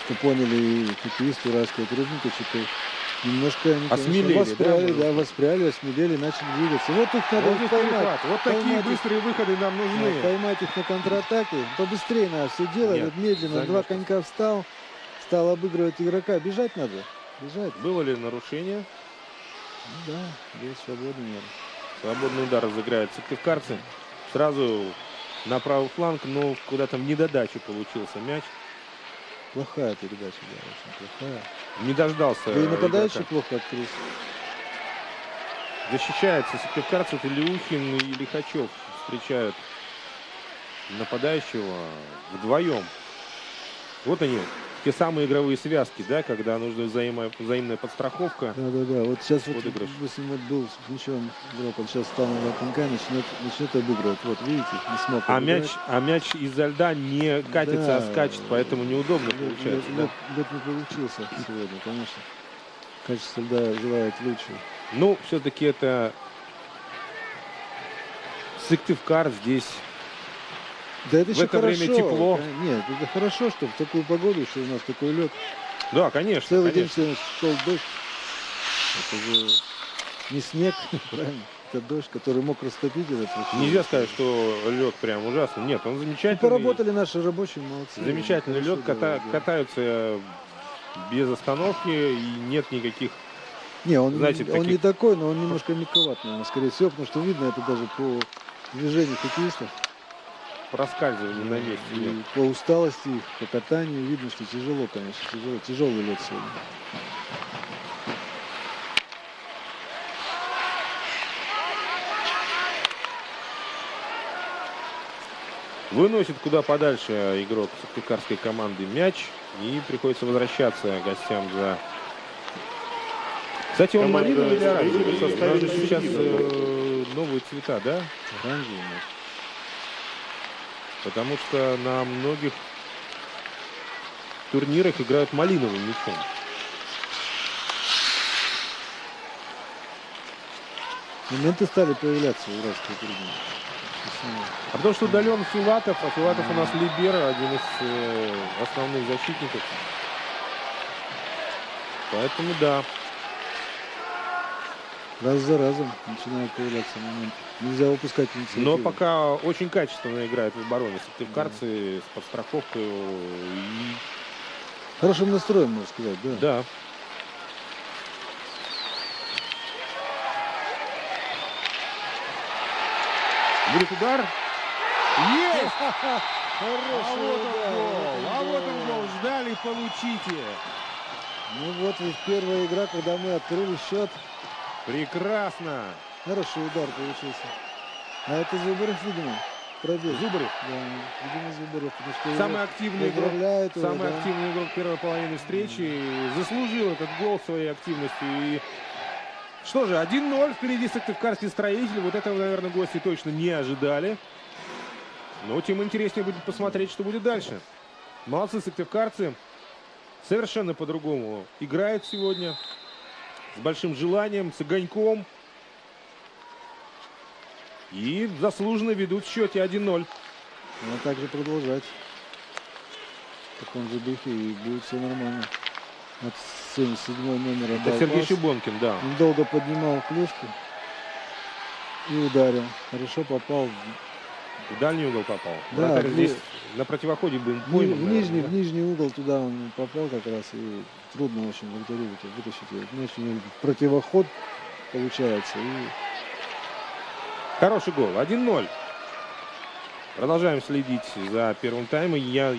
Что поняли и хоккеисты уральского трудника, что-то немножко они, осмелели, воспряли, осмелели, начали двигаться. Вот их надо вот поймать. Вот такие быстрые выходы нам нужны. Поймать их на контратаке. Побыстрее надо все делать. Вот медленно. Два конька встал, стал обыгрывать игрока. Бежать надо. Бежать. Было ли нарушение? Ну, да, здесь свободный удар. Свободный удар разыграют сыктывкарцы. Сразу на правый фланг, но куда-то в недодачу получился мяч. Плохая передача, да, очень плохая. Не дождался. Да и нападающий игрока. плохо открылся. Защищается сыктывкарцев, и Леухин, и Лихачев встречают нападающего вдвоем. Вот они, те самые игровые связки, да, когда нужна взаимная подстраховка. Да. Вот сейчас вот, Подыгрыш. допустим, вот был с мячом игрок, он сейчас встанет на пинка, начнет обыгрывать. Вот, видите, не смог обыграть. А мяч из-за льда не катится, Да. а скачет, поэтому неудобно получается. Да? Лед не получился сегодня, конечно. Качество льда желает лучше. Ну, все-таки это Сыктывкар здесь. Да это В еще это хорошо. время тепло. Нет, это хорошо, что в такую погоду, что у нас такой лед. Да, конечно. Целый день конечно. шел дождь. Это же не снег, правильно? Это дождь, который мог растопить этот. Нельзя сказать, что лед прям ужасный. Нет, он Ну, замечательный. поработали наши рабочие, молодцы. Замечательный Хорошо лед, делают, да. катаются без остановки и нет никаких. Не, он, знаете, он таких- не такой, но он немножко мелковат, наверное, скорее всего, потому что видно это даже по движению хоккеистов. Проскальзываний на месте И нет. по усталости их, по катанию видно, что тяжело, конечно, тяжело. Тяжелый лед сегодня. Выносит куда подальше игрок сыктывкарской команды мяч. И приходится возвращаться гостям за... Кстати, он Команда малиновый или оранжевый? в составе У нас же сейчас середины. новые цвета, да? Оранжевый мяч. Потому что на многих турнирах играют малиновым мячом. Моменты стали появляться в уральской турнире. А потому что удален Филатов, а Филатов у нас либеро, один из основных защитников. Поэтому да. Раз за разом начинают появляться моменты. Нельзя упускать инициативу. Но пока очень качественно играют в обороне сыктывкарцы с подстраховкой. И... Хорошим настроем, можно сказать, да. Да. Будет удар. Есть! Хороший Вот он удар, гол. А вот он гол. Ждали, получите. Ну вот ведь первая игра, когда мы открыли счет. Прекрасно. Хороший удар получился. А это Зубарев, видимо, пробил. Зубарев. Да, видимо, Зубарев. Потому что Самый его активный игрок. поздравляют его, Самый да. активный игрок первой половины встречи. Заслужил этот гол своей активностью. И что же, 1-0 впереди сыктывкарский строитель. Вот этого, наверное, гости точно не ожидали. Но тем интереснее будет посмотреть, что будет дальше. Молодцы сыктывкарцы. Совершенно по-другому играют сегодня. С большим желанием, с огоньком. И заслуженно ведут в счете 1-0. Надо также продолжать. В таком же духе, и будет все нормально. От 77-й номер Это отдал Сергей пас. Шибонкин, да. Он долго поднимал клюшку и ударил. Хорошо попал В дальний угол попал. Да, Вратарь в здесь на противоходе был в пойман, нижний, наверное, в нижний угол туда он попал как раз. И трудно очень вратарю вытащить этот мяч. У него противоход получается. И Хороший гол. 1-0. Продолжаем следить за первым таймом. Я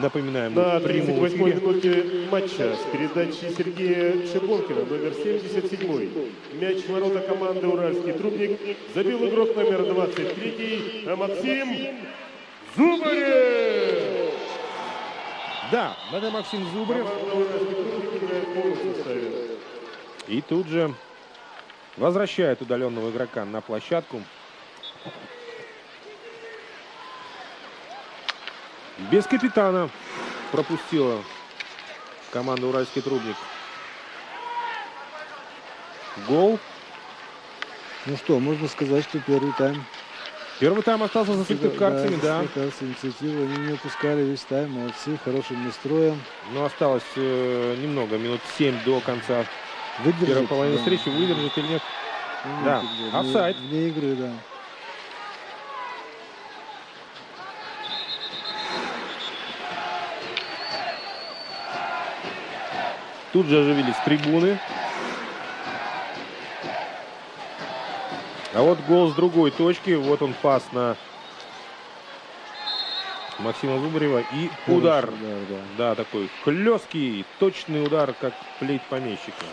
напоминаю, мы На в прямом 38-й эфире. минуте матча с передачи Сергея Шибонкина, номер 77. Мяч в ворота команды «Уральский трубник» забил игрок номер 23 Максим Зубарев. Да, это Максим Зубарев. Команда «Уральский трубник» играет в полном составе. И тут же возвращает удаленного игрока на площадку. Без капитана пропустила команда «Уральский трубник». Гол. ну что, можно сказать, что первый тайм. Первый тайм остался за сыктывкарцами, да. Сыктывкарцы инициативу. Они не упускали весь тайм. Молодцы, хорошим настроем. Но осталось немного, минут 7 до конца Выдержать. первой половины да. встречи. Выдержит или нет? Ну, Да. как бы, Офсайд. Вне игры, да. Тут же оживились трибуны. А вот гол с другой точки. Вот он пас на Максима Зубарева. И удар. Хороший удар, да. Да, такой хлесткий, точный удар, как плеть помещика.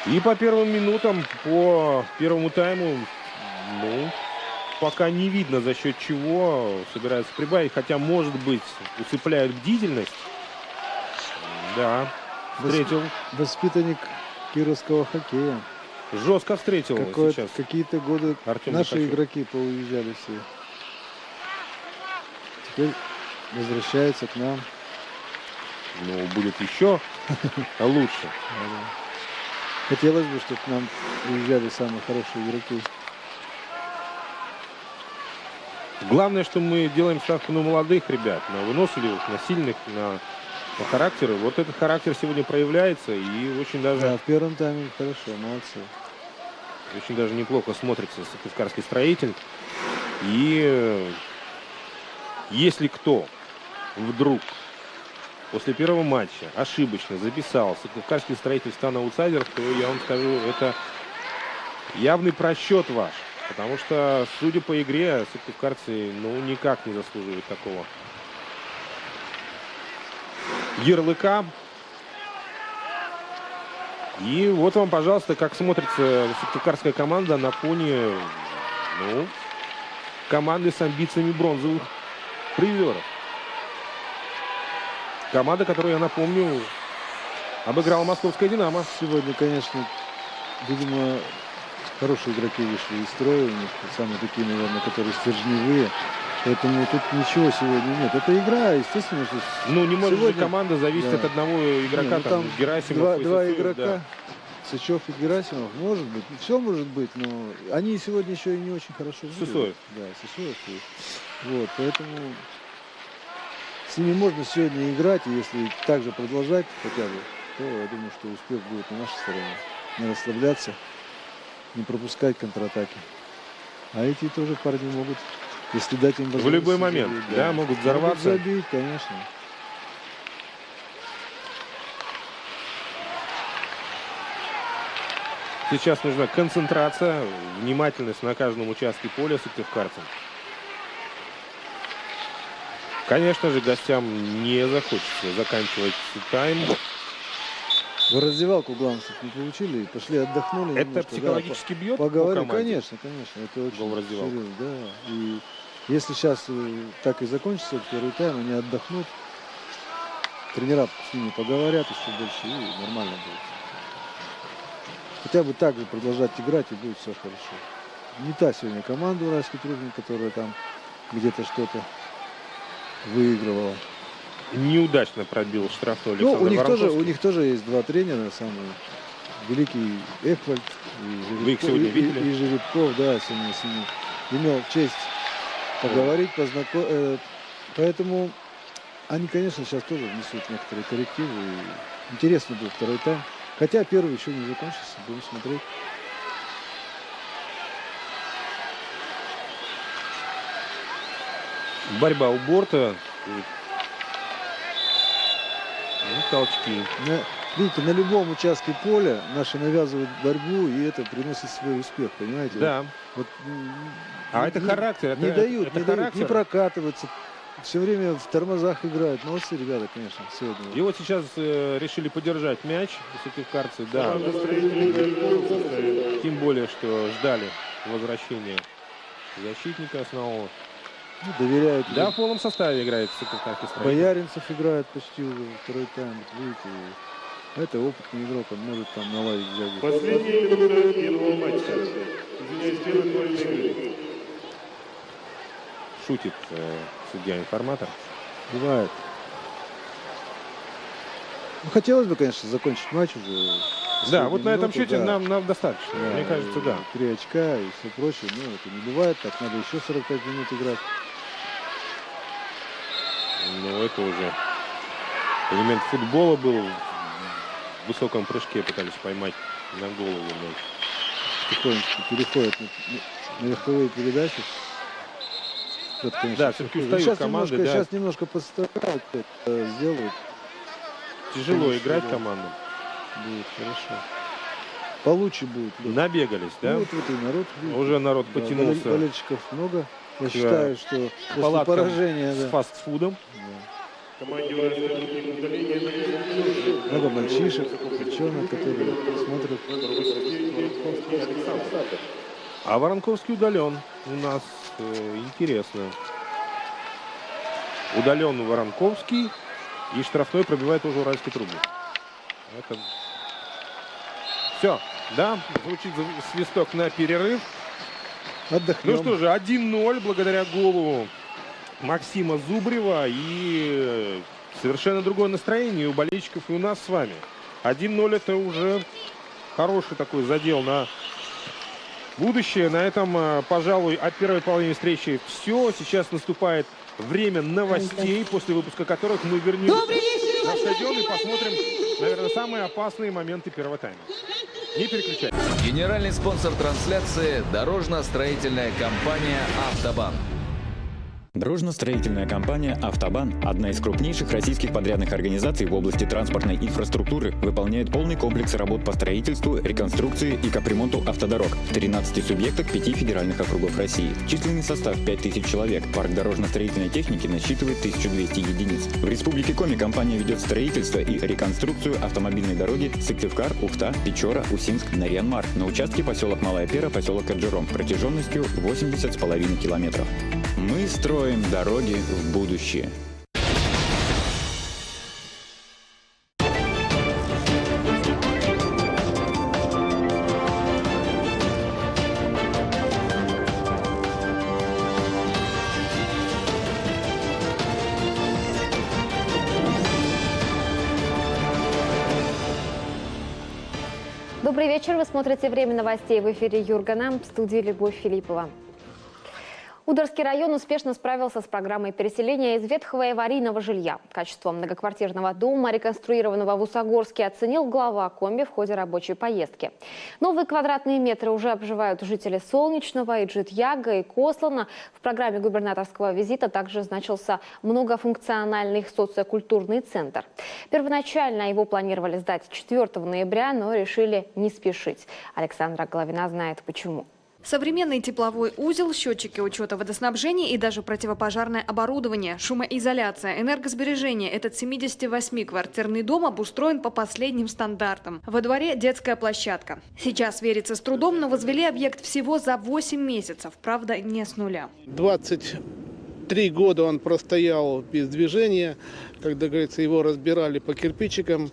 И по первым минутам, по первому тайму, ну, пока не видно, за счет чего собираются прибавить. Хотя, может быть, усыпляют бдительность. Да, встретил. Воспитанник кировского хоккея. Жестко встретил сейчас. Какие-то годы Артем наши Лихачев. игроки поуезжали все. Теперь возвращается к нам. Ну, будет еще лучше. Хотелось бы, чтобы к нам приезжали самые хорошие игроки. Главное, что мы делаем ставку на молодых ребят, на выносливых, на сильных, на характеры. Вот этот характер сегодня проявляется и очень даже, Да, в первом тайме хорошо, молодцы. очень даже неплохо смотрится Сыктывкарский строитель. И если кто вдруг после первого матча ошибочно записал Сыктывкарский строитель в стан аутсайдеров, то я вам скажу, это явный просчет ваш. Потому что, судя по игре, сыктывкарцы, ну, никак не заслуживают такого ярлыка. И вот вам, пожалуйста, как смотрится сыктывкарская команда на фоне, ну, команды с амбициями бронзовых призеров. Команда, которую, я напомню, обыграла московская «Динамо». Сегодня, конечно, видимо, хорошие игроки вышли из строя. У них самые такие, наверное, которые стержневые. Поэтому тут ничего сегодня нет. Это игра, естественно, что Ну, не может сегодня... же команда зависеть Да. от одного игрока, Не, ну, там, Герасимов, два Сысоев, игрока, да. Сычев и Герасимов, может быть, все может быть, но они сегодня еще и не очень хорошо выглядят. Сысоев. Да, Сысоев. Вот, поэтому с ними можно сегодня играть, и если так же продолжать хотя бы, то я думаю, что успех будет на нашей стороне. Не расслабляться, не пропускать контратаки. А эти тоже парни могут, если дать им возможность... В любой момент, забить, да, могут взорваться. Могут забить, конечно. Сейчас нужна концентрация, внимательность на каждом участке поля сыктывкарцам. Конечно же, гостям не захочется заканчивать тайм. В раздевалку главцев не получили, и пошли отдохнули. Это немножко, психологически бьет по Поговорили, команде? конечно, конечно. Это очень Гол в раздевалку. серьезно, да. И если сейчас так и закончится первый тайм, они отдохнут, тренера с ними поговорят еще больше, и нормально будет. Хотя бы так же продолжать играть, и будет все хорошо. Не та сегодня команда Уральский Трубник, которая там где-то что-то выигрывала. Неудачно пробил штрафной Ну, Александр Воронцовский. у них тоже есть два тренера, самые великий Эхвальд Вы их сегодня видели? и Жеребков, да, сегодня с ними имел честь поговорить, поэтому они, конечно, сейчас тоже внесут некоторые коррективы. И интересно будет второй тайм. Хотя первый еще не закончился, будем смотреть. Борьба у борта. Ну, толчки. Видите, на любом участке поля наши навязывают борьбу, и это приносит свой успех, понимаете? Да. Вот, А это характер. не это дают, не характер. прокатываться. Все время в тормозах играют. Молодцы ребята, конечно, сегодня. И вот сейчас решили подержать мяч сыктывкарцы. Да. Команда строителей Горького составит Тем более, что ждали возвращения защитника основного. Ну, доверяют. Да, в полном составе играет сыктывкарский строитель. Бояринцев играет почти уже второй тайм. Вот видите, это опытный игрок, он может там наладить сзади. последняя минута первого матча. Извиняюсь, первой половины игры. Шутит судья-информатор. Бывает. Ну, хотелось бы, конечно, закончить матч уже. Да, вот на этом минуту, счете да. нам достаточно. Да, Мне кажется, да. 3 очка и все прочее. Но это не бывает, так надо еще 45 минут играть. Ну, это уже элемент футбола был. В высоком прыжке пытались поймать на голову мяч. Потихонечку переходят на легковые передачи. Это, конечно, Да, всё все-таки хуже. устают Сейчас команды, немножко, да. сейчас немножко подстарают, сделают. Тяжело Конечно, играть да. командам. Будет хорошо. Получше будет. Набегались, да? Ну, вот и народ. видите. Уже народ Да, потянулся болельщиков много. Я считаю, что после палаткам поражения, с да, фастфудом. Команде Уральский Трубник удаление на 10 минут. много мальчишек. Высоком девчонок, которые смотрят. А Воронковский удален. У нас интересно. Удален Воронковский. И штрафной пробивает уже уральский трубник. Это... Все, да, звучит свисток на перерыв. Отдохнем. Ну что же, 1-0 благодаря голу Максима Зубрева. И совершенно другое настроение у болельщиков и у нас с вами. 1-0 это уже хороший такой задел на будущее. На этом, пожалуй, от первой половины встречи все. Сейчас наступает время новостей, после выпуска которых мы вернемся на стадион и посмотрим, наверное, самые опасные моменты первого тайма. Не переключайтесь. Генеральный спонсор трансляции – дорожно-строительная компания «Автобан». Дорожно-строительная компания «Автобан» – одна из крупнейших российских подрядных организаций в области транспортной инфраструктуры, выполняет полный комплекс работ по строительству, реконструкции и капремонту автодорог в 13 субъектах 5 федеральных округов России. Численный состав 5000 человек. Парк дорожно-строительной техники насчитывает 1200 единиц. В Республике Коми компания ведет строительство и реконструкцию автомобильной дороги Сыктывкар, Ухта, Печора, Усинск, Нарьян-Мар на участке поселок Малая Пера, поселок Каджиром протяженностью 80,5 километров. Мы строим дороги в будущее. Добрый вечер. Вы смотрите «Время новостей». В эфире Юргана, в студии Любовь Филиппова. Ударский район успешно справился с программой переселения из ветхого и аварийного жилья. Качество многоквартирного дома, реконструированного в Усогорске, оценил глава Коми в ходе рабочей поездки. Новые квадратные метры уже обживают жители Солнечного, и Джит-Яга, и Кослана. В программе губернаторского визита также значился многофункциональный социокультурный центр. Первоначально его планировали сдать 4 ноября, но решили не спешить. Александра Головина знает почему. Современный тепловой узел, счетчики учета водоснабжения и даже противопожарное оборудование, шумоизоляция, энергосбережение. Этот 78-квартирный дом обустроен по последним стандартам. Во дворе детская площадка. Сейчас верится с трудом, но возвели объект всего за 8 месяцев. Правда, не с нуля. 23 года он простоял без движения. Когда, говорится, его разбирали по кирпичикам.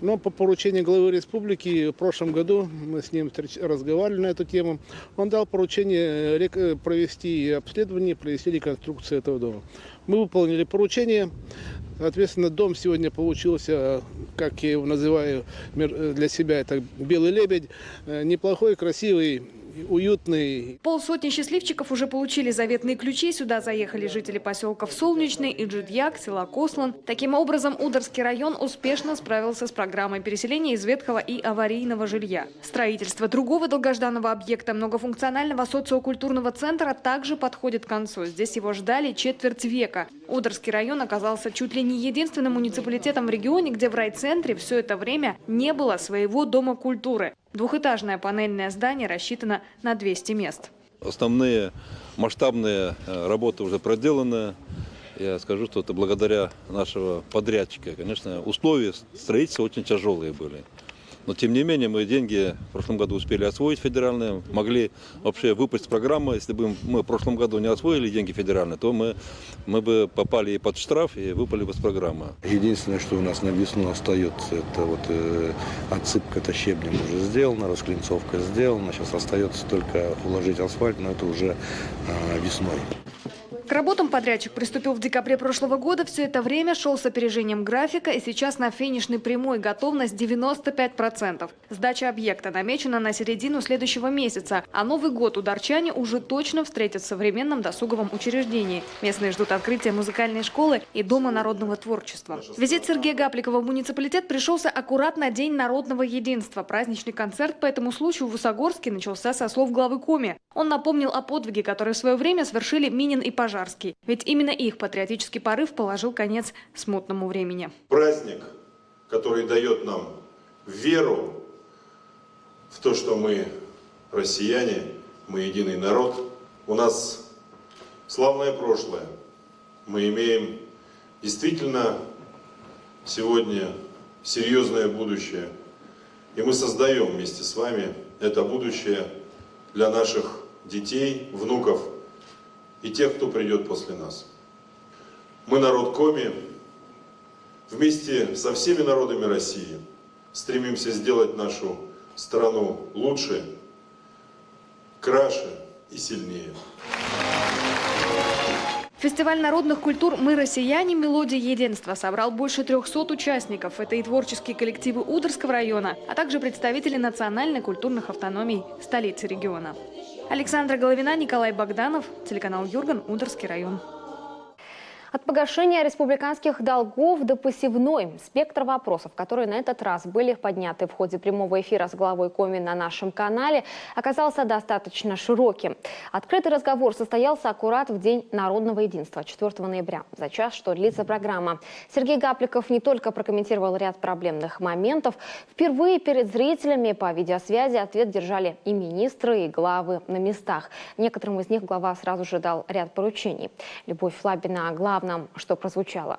Но по поручению главы республики в прошлом году, мы с ним разговаривали на эту тему, он дал поручение провести обследование, провести реконструкцию этого дома. Мы выполнили поручение. Соответственно, дом сегодня получился, как я его называю для себя, это «Белый лебедь». Неплохой, красивый, уютный. Полсотни счастливчиков уже получили заветные ключи. Сюда заехали жители поселков Солнечный и Джит-Як, села Кослан. Таким образом, Ударский район успешно справился с программой переселения из ветхого и аварийного жилья. Строительство другого долгожданного объекта многофункционального социокультурного центра также подходит к концу. Здесь его ждали четверть века. Ударский район оказался чуть ли не единственным муниципалитетом в регионе, где в райцентре все это время не было своего дома культуры. Двухэтажное панельное здание рассчитано на 200 мест. Основные масштабные работы уже проделаны. Я скажу, что это благодаря нашего подрядчика. Конечно, условия строительства очень тяжелые были. Но, тем не менее, мы деньги в прошлом году успели освоить федеральные, могли вообще выпасть программу. Если бы мы в прошлом году не освоили деньги федеральные, то мы бы попали и под штраф, и выпали бы с программы. Единственное, что у нас на весну остается, это вот отсыпка щебнем уже сделана, расклинцовка сделана. Сейчас остается только уложить асфальт, но это уже весной. К работам подрядчик приступил в декабре прошлого года. Все это время шел с опережением графика, и сейчас на финишной прямой готовность 95%. Сдача объекта намечена на середину следующего месяца, а Новый год ударчане уже точно встретят в современном досуговом учреждении. Местные ждут открытия музыкальной школы и Дома народного творчества. Визит Сергея Гапликова в муниципалитет пришелся аккурат на День народного единства. Праздничный концерт по этому случаю в Усогорске начался со слов главы Коми. Он напомнил о подвиге, который в свое время совершили Минин и Пожарский. Ведь именно их патриотический порыв положил конец смутному времени. Праздник, который дает нам веру в то, что мы россияне, мы единый народ. У нас славное прошлое. Мы имеем действительно сегодня серьезное будущее. И мы создаем вместе с вами это будущее для наших детей, внуков и тех, кто придет после нас. Мы, народ Коми, вместе со всеми народами России стремимся сделать нашу страну лучше, краше и сильнее. Фестиваль народных культур «Мы россияне. Мелодия единства» собрал больше 300 участников. Это и творческие коллективы Удырского района, а также представители национально-культурных автономий столицы региона. Александра Головина, Николай Богданов, телеканал Юрган, Удырский район. От погашения республиканских долгов до посевной. Спектр вопросов, которые на этот раз были подняты в ходе прямого эфира с главой Коми на нашем канале, оказался достаточно широким. Открытый разговор состоялся аккурат в День народного единства, 4 ноября, за час, что длится программа. Сергей Гапликов не только прокомментировал ряд проблемных моментов. Впервые перед зрителями по видеосвязи ответ держали и министры, и главы на местах. Некоторым из них глава сразу же дал ряд поручений. Любовь Лабина о главном, что прозвучало.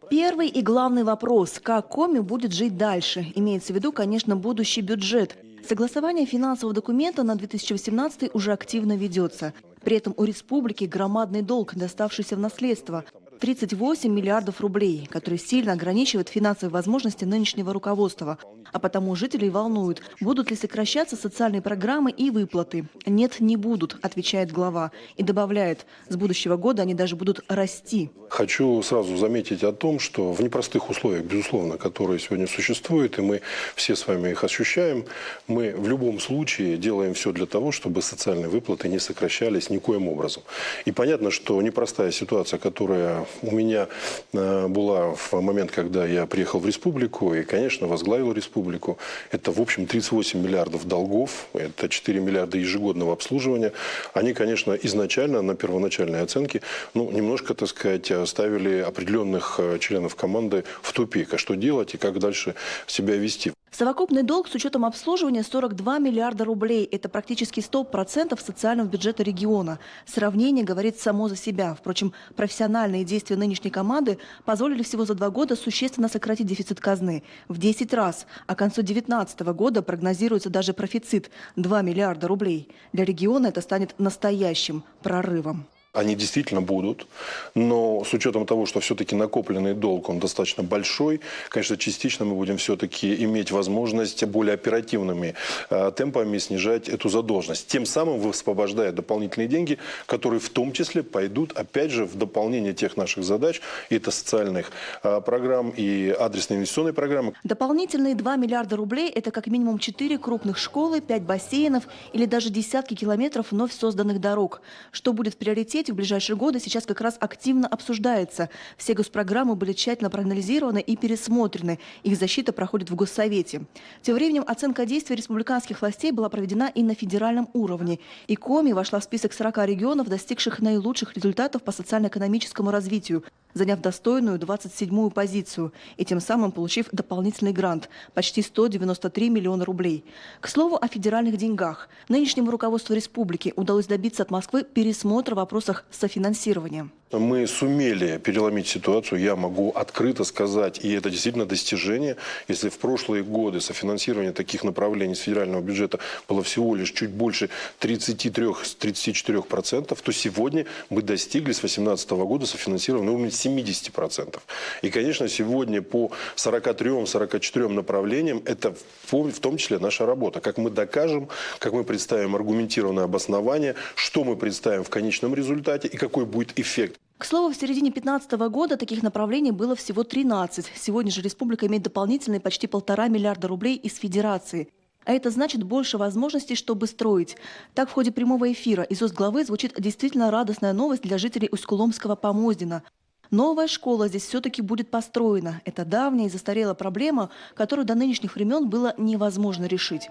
Первый и главный вопрос – как Коми будет жить дальше? Имеется в виду, конечно, будущий бюджет. Согласование финансового документа на 2018 уже активно ведется. При этом у республики громадный долг, доставшийся в наследство – 38 миллиардов рублей, который сильно ограничивает финансовые возможности нынешнего руководства. А потому жителей волнует, будут ли сокращаться социальные программы и выплаты. Нет, не будут, отвечает глава. И добавляет, с будущего года они даже будут расти. Хочу сразу заметить о том, что в непростых условиях, безусловно, которые сегодня существуют, и мы все с вами их ощущаем, мы в любом случае делаем все для того, чтобы социальные выплаты не сокращались никоим образом. И понятно, что непростая ситуация, которая у меня была в момент, когда я приехал в республику и, конечно, возглавил республику, это, в общем, 38 миллиардов долгов, это 4 миллиарда ежегодного обслуживания. Они, конечно, изначально, на первоначальной оценке, немножко, так сказать, ставили определенных членов команды в тупик. А что делать и как дальше себя вести? Совокупный долг с учетом обслуживания 42 миллиарда рублей. Это практически 100% социального бюджета региона. Сравнение говорит само за себя. Впрочем, профессиональные действия нынешней команды позволили всего за 2 года существенно сократить дефицит казны в 10 раз. А к концу 2019 года прогнозируется даже профицит – 2 миллиарда рублей. Для региона это станет настоящим прорывом. Они действительно будут, но с учетом того, что все-таки накопленный долг, он достаточно большой, конечно, частично мы будем все-таки иметь возможность более оперативными темпами снижать эту задолженность. Тем самым высвобождая дополнительные деньги, которые в том числе пойдут, опять же, в дополнение тех наших задач, и это социальных программ и адресной инвестиционной программы. Дополнительные 2 миллиарда рублей – это как минимум 4 крупных школы, 5 бассейнов или даже десятки километров вновь созданных дорог. Что будет в приоритете в ближайшие годы, сейчас как раз активно обсуждается. Все госпрограммы были тщательно проанализированы и пересмотрены. Их защита проходит в Госсовете. Тем временем оценка действий республиканских властей была проведена и на федеральном уровне. И Коми вошла в список 40 регионов, достигших наилучших результатов по социально-экономическому развитию, заняв достойную 27-ю позицию и тем самым получив дополнительный грант – почти 193 миллиона рублей. К слову о федеральных деньгах. Нынешнему руководству республики удалось добиться от Москвы пересмотра вопросов софинансирования. Мы сумели переломить ситуацию, я могу открыто сказать, и это действительно достижение. Если в прошлые годы софинансирование таких направлений с федерального бюджета было всего лишь чуть больше 33-34%, то сегодня мы достигли с 2018 года софинансирования на уровне 70%. И, конечно, сегодня по 43-44 направлениям это в том числе наша работа. Как мы докажем, как мы представим аргументированное обоснование, что мы представим в конечном результате и какой будет эффект. К слову, в середине 2015 года таких направлений было всего 13. Сегодня же республика имеет дополнительные почти 1,5 миллиарда рублей из Федерации. А это значит больше возможностей, чтобы строить. Так, в ходе прямого эфира из уст главы звучит действительно радостная новость для жителей Усть-Куломского Помоздина. Новая школа здесь все-таки будет построена. Это давняя и застарелая проблема, которую до нынешних времен было невозможно решить.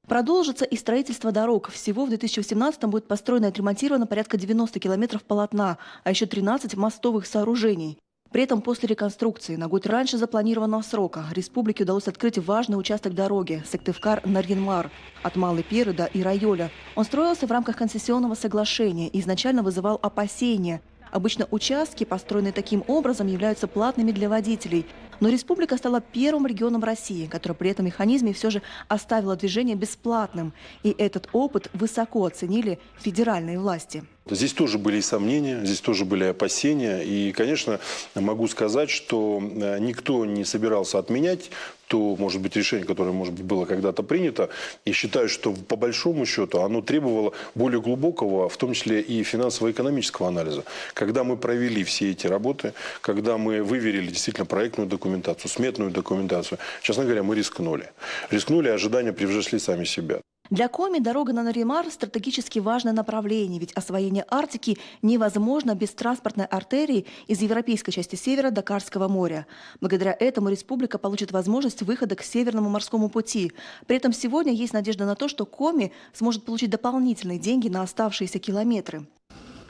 Продолжится и строительство дорог. Всего в 2018 будет построено и отремонтировано порядка 90 километров полотна, а еще 13 мостовых сооружений. При этом после реконструкции на год раньше запланированного срока республике удалось открыть важный участок дороги Сыктывкар-Нарьян-Мар от Малой Перы до Ирайоля. Он строился в рамках концессионного соглашения и изначально вызывал опасения. Обычно участки, построенные таким образом, являются платными для водителей. Но республика стала первым регионом России, который при этом механизме все же оставила движение бесплатным. И этот опыт высоко оценили федеральные власти. Здесь тоже были и сомнения, здесь тоже были опасения. И, конечно, могу сказать, что никто не собирался отменять то, может быть, решение, которое, может быть, было когда-то принято. И считаю, что по большому счету оно требовало более глубокого, в том числе и финансово-экономического анализа. Когда мы провели все эти работы, когда мы выверили действительно проектную документацию, сметную документацию, честно говоря, мы рискнули. Рискнули, ожидания превзошли сами себя. Для Коми дорога на Наримар – стратегически важное направление, ведь освоение Арктики невозможно без транспортной артерии из европейской части севера до Карского моря. Благодаря этому республика получит возможность выхода к Северному морскому пути. При этом сегодня есть надежда на то, что Коми сможет получить дополнительные деньги на оставшиеся километры.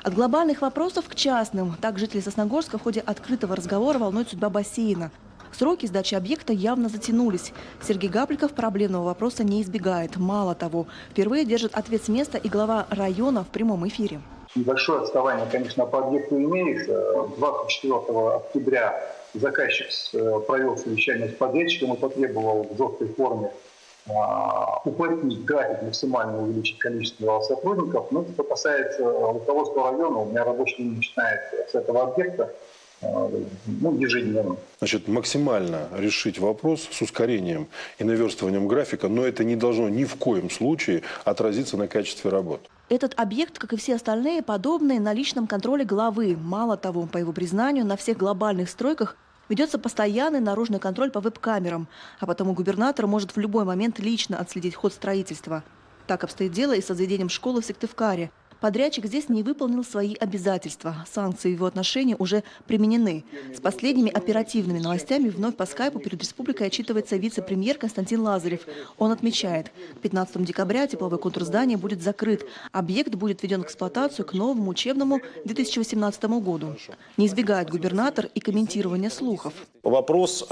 От глобальных вопросов к частным. Так жители Сосногорска в ходе открытого разговора волнует судьба бассейна. Сроки сдачи объекта явно затянулись. Сергей Гапликов проблемного вопроса не избегает. Мало того, впервые держит ответ с места и глава района в прямом эфире. Небольшое отставание, конечно, по объекту имеется. 24 октября заказчик провел совещание с подрядчиком и потребовал в жесткой форме уплотнить график, максимально увеличить количество сотрудников. Но что касается руководства района, у меня рабочий день начинается с этого объекта. Ежедневно. Значит, максимально решить вопрос с ускорением и наверстыванием графика, но это не должно ни в коем случае отразиться на качестве работ. Этот объект, как и все остальные, подобные на личном контроле главы. Мало того, по его признанию, на всех глобальных стройках ведется постоянный наружный контроль по веб-камерам, а потому губернатор может в любой момент лично отследить ход строительства. Так обстоит дело и со заведением школы в Сыктывкаре. Подрядчик здесь не выполнил свои обязательства. Санкции в его отношении уже применены. С последними оперативными новостями вновь по скайпу перед республикой отчитывается вице-премьер Константин Лазарев. Он отмечает, к 15 декабря тепловой контур здания будет закрыт. Объект будет введен в эксплуатацию к новому учебному 2018 году. Не избегает губернатор и комментирования слухов. Вопрос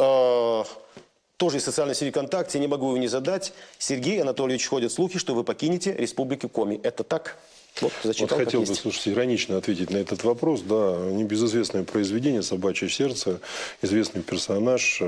тоже из социальной сети ВКонтакте, не могу его не задать. Сергей Анатольевич, ходят слухи, что вы покинете Республику Коми. Это так? Вот хотел бы, слушайте, иронично ответить на этот вопрос. Да, небезызвестное произведение «Собачье сердце», известный персонаж,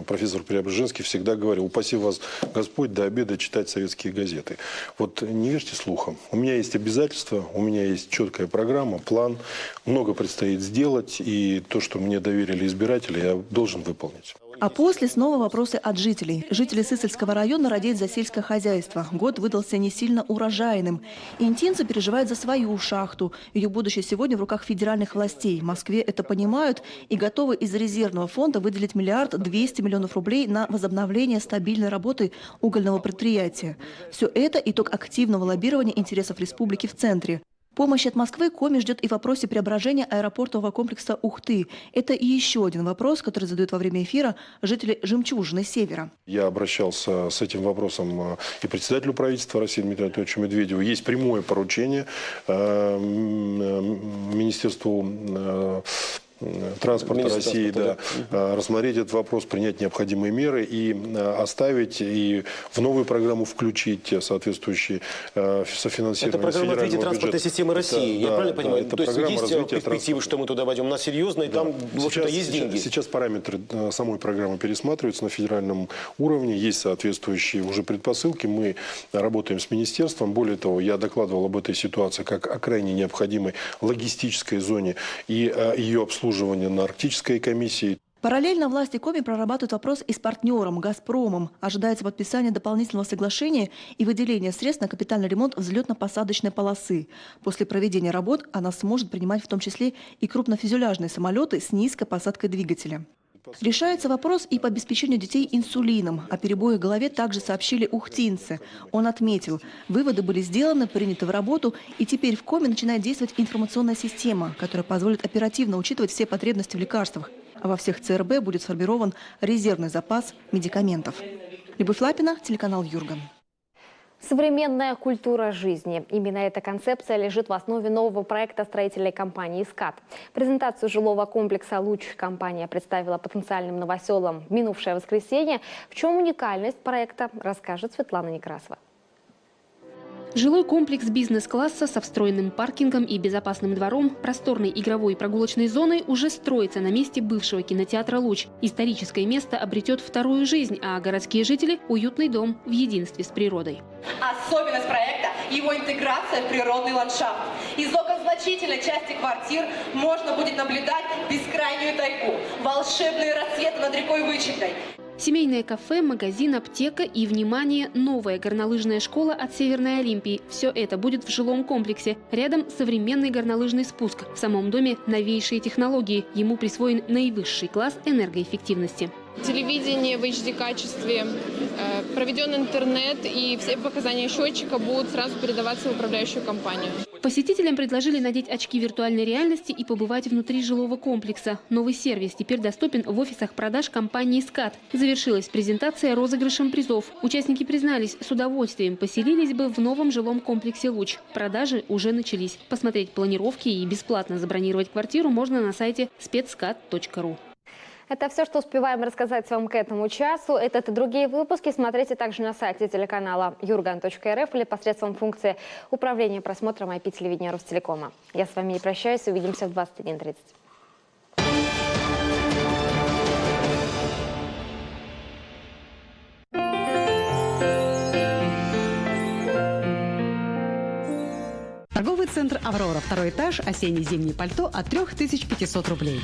профессор Преображенский всегда говорил: упаси вас Господь до обеда читать советские газеты. Вот не верьте слухам. У меня есть обязательства, у меня есть четкая программа, план, много предстоит сделать, и то, что мне доверили избиратели, я должен выполнить. А после снова вопросы от жителей. Жители Сысольского района радеют за сельское хозяйство. Год выдался не сильно урожайным. Интинцы переживают за свою шахту. Ее будущее сегодня в руках федеральных властей. В Москве это понимают и готовы из резервного фонда выделить 1 200 000 000 рублей на возобновление стабильной работы угольного предприятия. Все это итог активного лоббирования интересов республики в центре. Помощь от Москвы Коми ждет и в вопросе преображения аэропортового комплекса Ухты. Это и еще один вопрос, который задают во время эфира жители «Жемчужины Севера». Я обращался с этим вопросом и председателю правительства России Дмитрию Анатольевичу Медведеву. Есть прямое поручение Министерству транспорта России, рассмотреть этот вопрос, принять необходимые меры и оставить, и в новую программу включить соответствующие софинансирование. Это программа развития транспортной системы России, я правильно понимаю? То есть есть перспективы, что мы туда войдем? Она серьезная, и там, в общем-то, есть деньги. Сейчас параметры самой программы пересматриваются на федеральном уровне, есть соответствующие уже предпосылки. Мы работаем с министерством. Более того, я докладывал об этой ситуации как о крайне необходимой логистической зоне и ее обслуживании на Арктической комиссии. Параллельно власти Коми прорабатывают вопрос и с партнером «Газпромом». Ожидается подписание дополнительного соглашения и выделение средств на капитальный ремонт взлетно-посадочной полосы. После проведения работ она сможет принимать в том числе и крупнофюзеляжные самолеты с низкой посадкой двигателя. Решается вопрос и по обеспечению детей инсулином. О перебоях в голове также сообщили ухтинцы. Он отметил, выводы были сделаны, приняты в работу, и теперь в Коми начинает действовать информационная система, которая позволит оперативно учитывать все потребности в лекарствах. А во всех ЦРБ будет сформирован резервный запас медикаментов. Любовь Лапина, телеканал «Юрган». Современная культура жизни. Именно эта концепция лежит в основе нового проекта строительной компании «СКАТ». Презентацию жилого комплекса «Луч» компания представила потенциальным новоселам в минувшее воскресенье. В чем уникальность проекта, расскажет Светлана Некрасова. Жилой комплекс бизнес-класса со встроенным паркингом и безопасным двором, просторной игровой и прогулочной зоной уже строится на месте бывшего кинотеатра «Луч». Историческое место обретет вторую жизнь, а городские жители – уютный дом в единстве с природой. Особенность проекта – его интеграция в природный ландшафт. Из окон значительной части квартир можно будет наблюдать бескрайнюю тайгу, волшебные рассветы над рекой Вычегдой. Семейное кафе, магазин, аптека и, внимание, новая горнолыжная школа от Северной Олимпии. Все это будет в жилом комплексе. Рядом современный горнолыжный спуск. В самом доме новейшие технологии. Ему присвоен наивысший класс энергоэффективности. Телевидение в HD-качестве, проведен интернет, и все показания счетчика будут сразу передаваться в управляющую компанию. Посетителям предложили надеть очки виртуальной реальности и побывать внутри жилого комплекса. Новый сервис теперь доступен в офисах продаж компании «Скат». Завершилась презентация розыгрышем призов. Участники признались, с удовольствием поселились бы в новом жилом комплексе «Луч». Продажи уже начались. Посмотреть планировки и бесплатно забронировать квартиру можно на сайте spetskat.ru. Это все, что успеваем рассказать вам к этому часу. Этот и другие выпуски смотрите также на сайте телеканала Jurgan.rf или посредством функции управления просмотром IP-телевидения Ростелекома. Я с вами и прощаюсь. Увидимся в 21:30. Торговый центр «Аврора», 2-й этаж, осенне-зимнее пальто от 3500 рублей.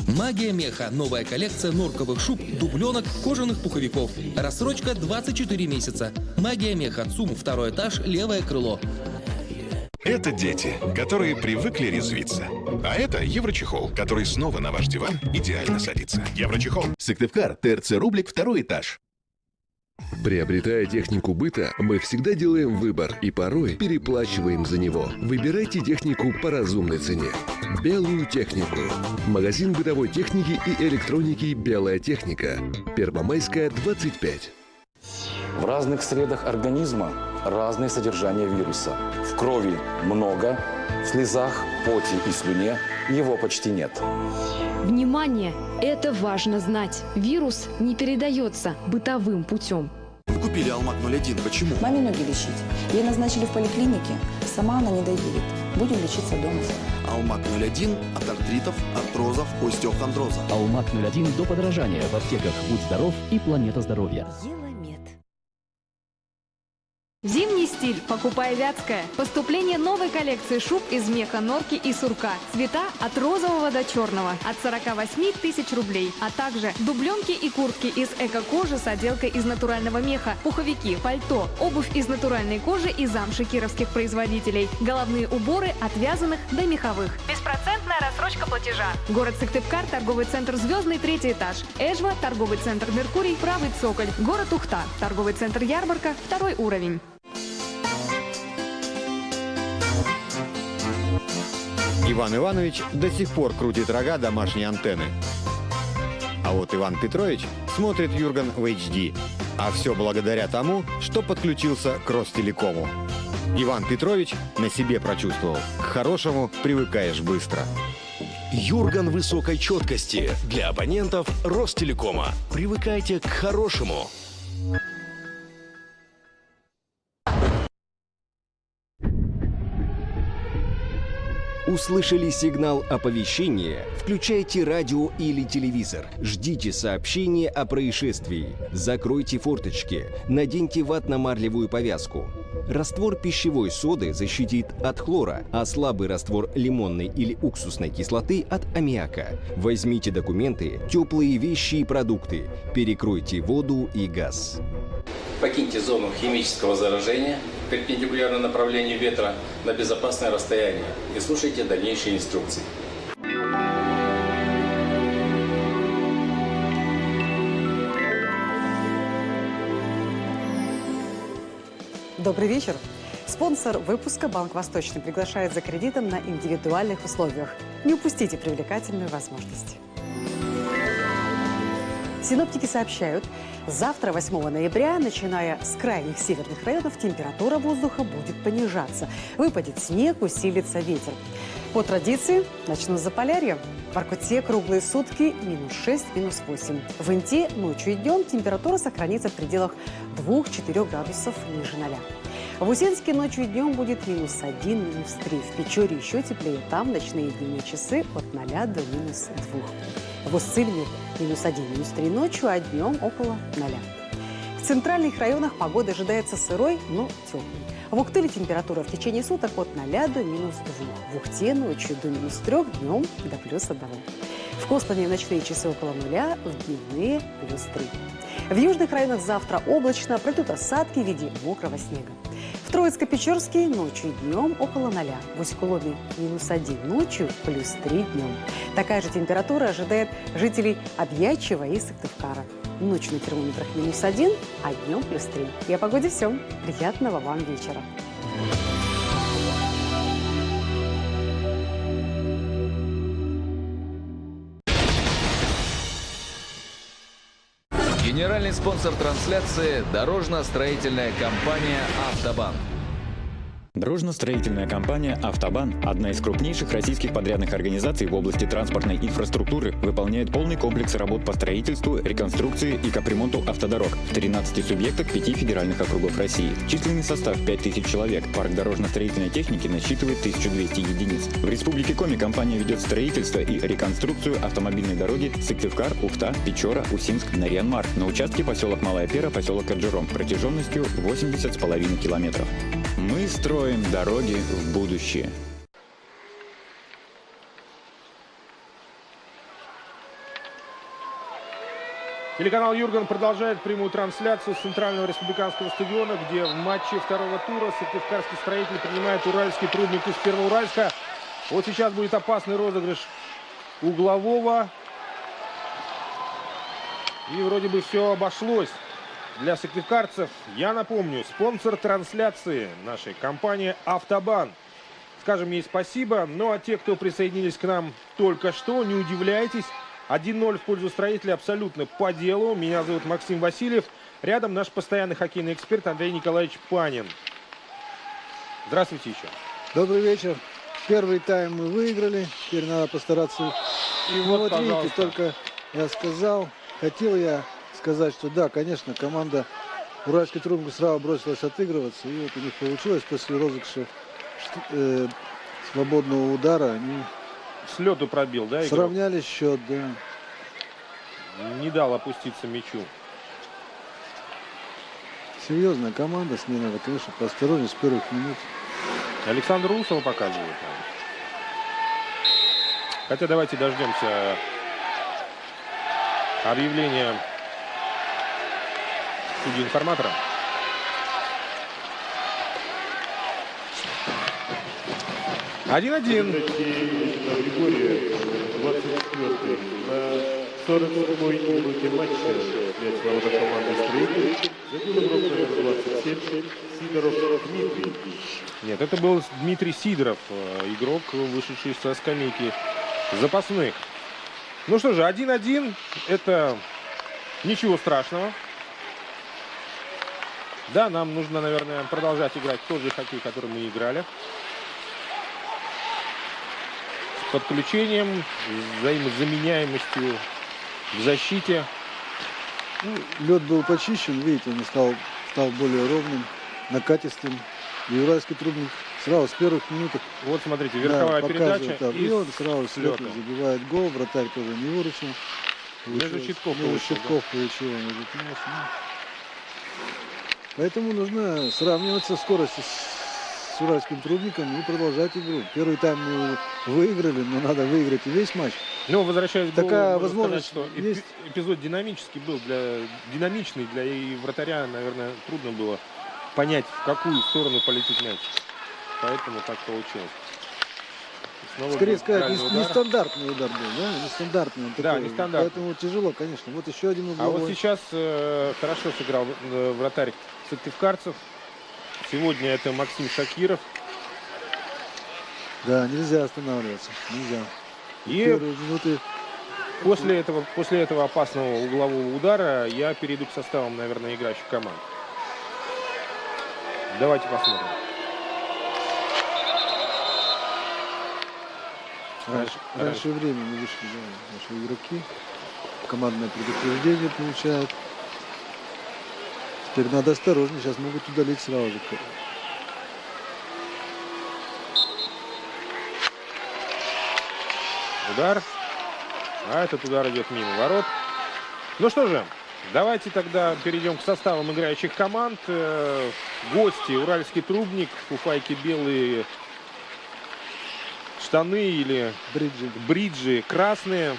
Магия меха. Новая коллекция норковых шуб, дубленок, кожаных пуховиков. Рассрочка 24 месяца. Магия меха. ЦУМ, 2-й этаж, левое крыло. Это дети, которые привыкли резвиться. А это Еврочехол, который снова на ваш диван идеально садится. Еврочехол. Сыктывкар, ТРЦ «Рублик», 2-й этаж. Приобретая технику быта, мы всегда делаем выбор и порой переплачиваем за него. Выбирайте технику по разумной цене. Белую технику. Магазин бытовой техники и электроники «Белая техника». Первомайская, 25. В разных средах организма разное содержание вируса. В крови много, в слезах, поте и слюне его почти нет. Внимание! Это важно знать. Вирус не передается бытовым путем. Вы купили Алмак-01. Почему? Маме ноги лечить. Ей назначили в поликлинике. Сама она не доедет. Будем лечиться дома. Алмак-01 от артритов, артрозов, остеохондроза. Алмак-01 до подорожания в аптеках «Будь здоров» и «Планета здоровья». Зимний стиль. Покупай Вятская. Поступление новой коллекции шуб из меха, норки и сурка. Цвета от розового до черного. От 48 тысяч рублей. А также дубленки и куртки из эко-кожи с отделкой из натурального меха. Пуховики, пальто, обувь из натуральной кожи и замши кировских производителей. Головные уборы от вязаных до меховых. Беспроцентная рассрочка платежа. Город Сыктывкар, торговый центр «Звездный», 3-й этаж. Эжва, торговый центр «Меркурий», правый цоколь. Город Ухта, торговый центр «Ярмарка», 2-й уровень. Иван Иванович до сих пор крутит рога домашней антенны. А вот Иван Петрович смотрит Юрган в HD. А все благодаря тому, что подключился к Ростелекому. Иван Петрович на себе прочувствовал. К хорошему привыкаешь быстро. Юрган высокой четкости для абонентов Ростелекома. Привыкайте к хорошему. Услышали сигнал оповещения? Включайте радио или телевизор. Ждите сообщения о происшествии. Закройте форточки. Наденьте ватно-марлевую повязку. Раствор пищевой соды защитит от хлора, а слабый раствор лимонной или уксусной кислоты от аммиака. Возьмите документы, теплые вещи и продукты. Перекройте воду и газ. Покиньте зону химического заражения перпендикулярно направлению ветра на безопасное расстояние и слушайте дальнейшие инструкции. Добрый вечер. Спонсор выпуска «Банк Восточный» приглашает за кредитом на индивидуальных условиях. Не упустите привлекательную возможность. Синоптики сообщают, завтра, 8 ноября, начиная с крайних северных районов, температура воздуха будет понижаться. Выпадет снег, усилится ветер. По традиции начну с Заполярья. В Воркуте круглые сутки -6, -8. В Инте ночью и днем температура сохранится в пределах 2-4 градусов ниже 0. В Усенске ночью и днем будет -1, -3. В Печоре еще теплее. Там ночные и дневные часы от 0 до -2. В Уссыльне -1, -3 ночью, а днем около 0. В центральных районах погода ожидается сырой, но теплой. В Уктыле температура в течение суток от 0 до -2. В Ухте ночью до -3, днем до +1. В Кослане в ночные часы около 0, в дневные +3. В южных районах завтра облачно, пройдут осадки в виде мокрого снега. В Троицко-Печорске ночью и днем около 0. В Усть-Кулове -1 ночью, +3 днем. Такая же температура ожидает жителей Объятчева и Сыктывкара. Ночью на термометрах -1, а днем +3. И о погоде все. Приятного вам вечера. Генеральный спонсор трансляции – дорожно-строительная компания «Автобан». Дорожно-строительная компания «Автобан» – одна из крупнейших российских подрядных организаций в области транспортной инфраструктуры, выполняет полный комплекс работ по строительству, реконструкции и капремонту автодорог в 13 субъектах 5 федеральных округов России. Численный состав 5000 человек. Парк дорожно-строительной техники насчитывает 1200 единиц. В Республике Коми компания ведет строительство и реконструкцию автомобильной дороги Сыктывкар, Ухта, Печора, Усинск, Нарьян-Мар на участке поселок Малая Пера, поселок Каджиром протяженностью 80,5 километров. Мы строим дороги в будущее. Телеканал «Юрган» продолжает прямую трансляцию с центрального республиканского стадиона, где в матче второго тура Сыктывкарский строитель принимает Уральский трудник из Первоуральска. Вот сейчас будет опасный розыгрыш углового. И вроде бы все обошлось для сыктывкарцев. Я напомню, спонсор трансляции нашей компании «Автобан». Скажем ей спасибо. Ну а те, кто присоединились к нам только что, не удивляйтесь. 1-0 в пользу строителя абсолютно по делу. Меня зовут Максим Васильев. Рядом наш постоянный хоккейный эксперт Андрей Николаевич Панин. Здравствуйте еще. Добрый вечер. Первый тайм мы выиграли. Теперь надо постараться. И вот, видите, только я сказал, хотел я сказать, что да, конечно, команда Уральский трудник сразу бросилась отыгрываться. И вот у них получилось после розыгрыша свободного удара. Они с лету пробил, да, игрок? Сравняли счет, да. Не дал опуститься мячу. Серьезная команда, с ней надо, конечно, поосторожнее с первых минут. Александр Усов показывает. Хотя давайте дождемся объявления судьи-информатора. Один-один. Григория, 24-й. На 47-й минуте матча мяч ворота команды «Строитель» забил игрок номер 27 Сидоров Дмитрий. Нет, это был Дмитрий Сидоров, игрок, вышедший со скамейки запасных. Ну что же, 1-1. Это ничего страшного. Да, нам нужно, наверное, продолжать играть в тот же хоккей, который мы играли. С подключением, взаимозаменяемостью в защите. Ну, лед был почищен, видите, он стал более ровным, накатистым. И Уральский трудник сразу с первых минут. Вот смотрите, верховая передача. И он сразу с лета забивает гол. Вратарь тоже не выручил. Между щитков получил. Поэтому нужно сравниваться в скорости с Уральским трудником и продолжать игру. Первый тайм мы выиграли, но надо выиграть и весь матч. Ну, возвращаясь к голу, такая возможность, сказать, что есть. Эпизод динамический был, динамичный для и вратаря, наверное, трудно было понять, в какую сторону полетит мяч. Поэтому так получилось. Снова скорее сказать, нестандартный удар был, да? Нестандартный. Да, такой. нестандартный. Поэтому тяжело, конечно. Вот еще один угловой. А вот сейчас хорошо сыграл вратарь сыктывкарцев. Сегодня это Максим Шакиров. Да, нельзя останавливаться. Нельзя. И после этого опасного углового удара я перейду к составам, наверное, играющих команд. Давайте посмотрим. Раньше времени вышли, да, наши игроки. Командное предупреждение получают. Теперь надо осторожнее, сейчас могут удалить сразу же. Удар. А этот удар идет мимо ворот. Ну что же, давайте тогда перейдем к составам играющих команд. Гости: Уральский Трубник, фуфайки белые, штаны или бриджи красные.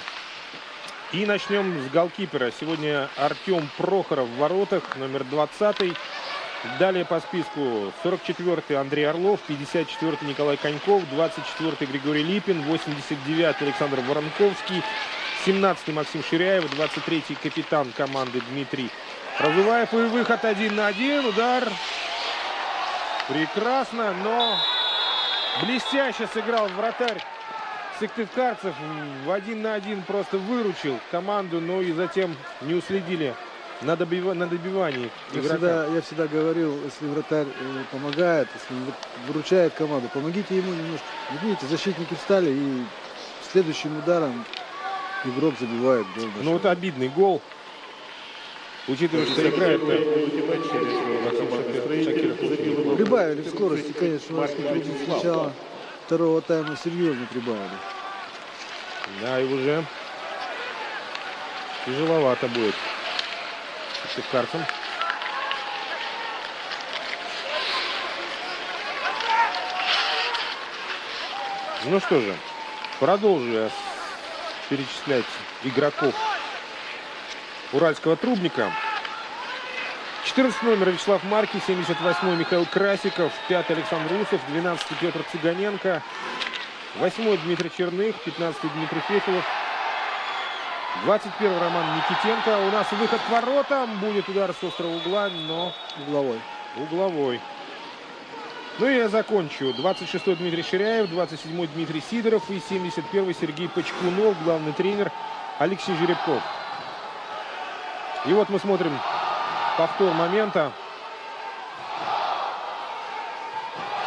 И начнем с голкипера. Сегодня Артем Прохоров в воротах, номер 20. Далее по списку 44-й Андрей Орлов, 54-й Николай Коньков, 24-й Григорий Липин, 89-й Александр Воронковский, 17-й Максим Ширяев, 23-й капитан команды Дмитрий Разуваев. И выход 1 на 1. Удар. Прекрасно, но блестяще сыграл вратарь сыктывкарцев. В 1 на 1 просто выручил команду, но и затем не уследили на добивании игрока. Я всегда говорил, если вратарь помогает, если выручает команду, помогите ему немножко. Видите, защитники встали, и следующим ударом игрок забивает гол. Ну вот обидный гол. Учитывая, что играет прибавили в скорости, конечно, сначала второго тайма серьезно прибавили. Да, и уже тяжеловато будет сыктывкарцам. Ну что же, продолжу я перечислять игроков Уральского Трубника. 14 номер Вячеслав Марки, 78 Михаил Красиков, 5 Александр Усов, 12 Петр Цыганенко, 8 Дмитрий Черных, 15 Дмитрий Фефилов, 21 Роман Никитенко. У нас выход к воротам. Будет удар с острого угла, но угловой. Ну и я закончу. 26-й Дмитрий Ширяев, 27-й Дмитрий Сидоров и 71-й Сергей Почкунов, главный тренер Алексей Жеребков. И вот мы смотрим повтор момента.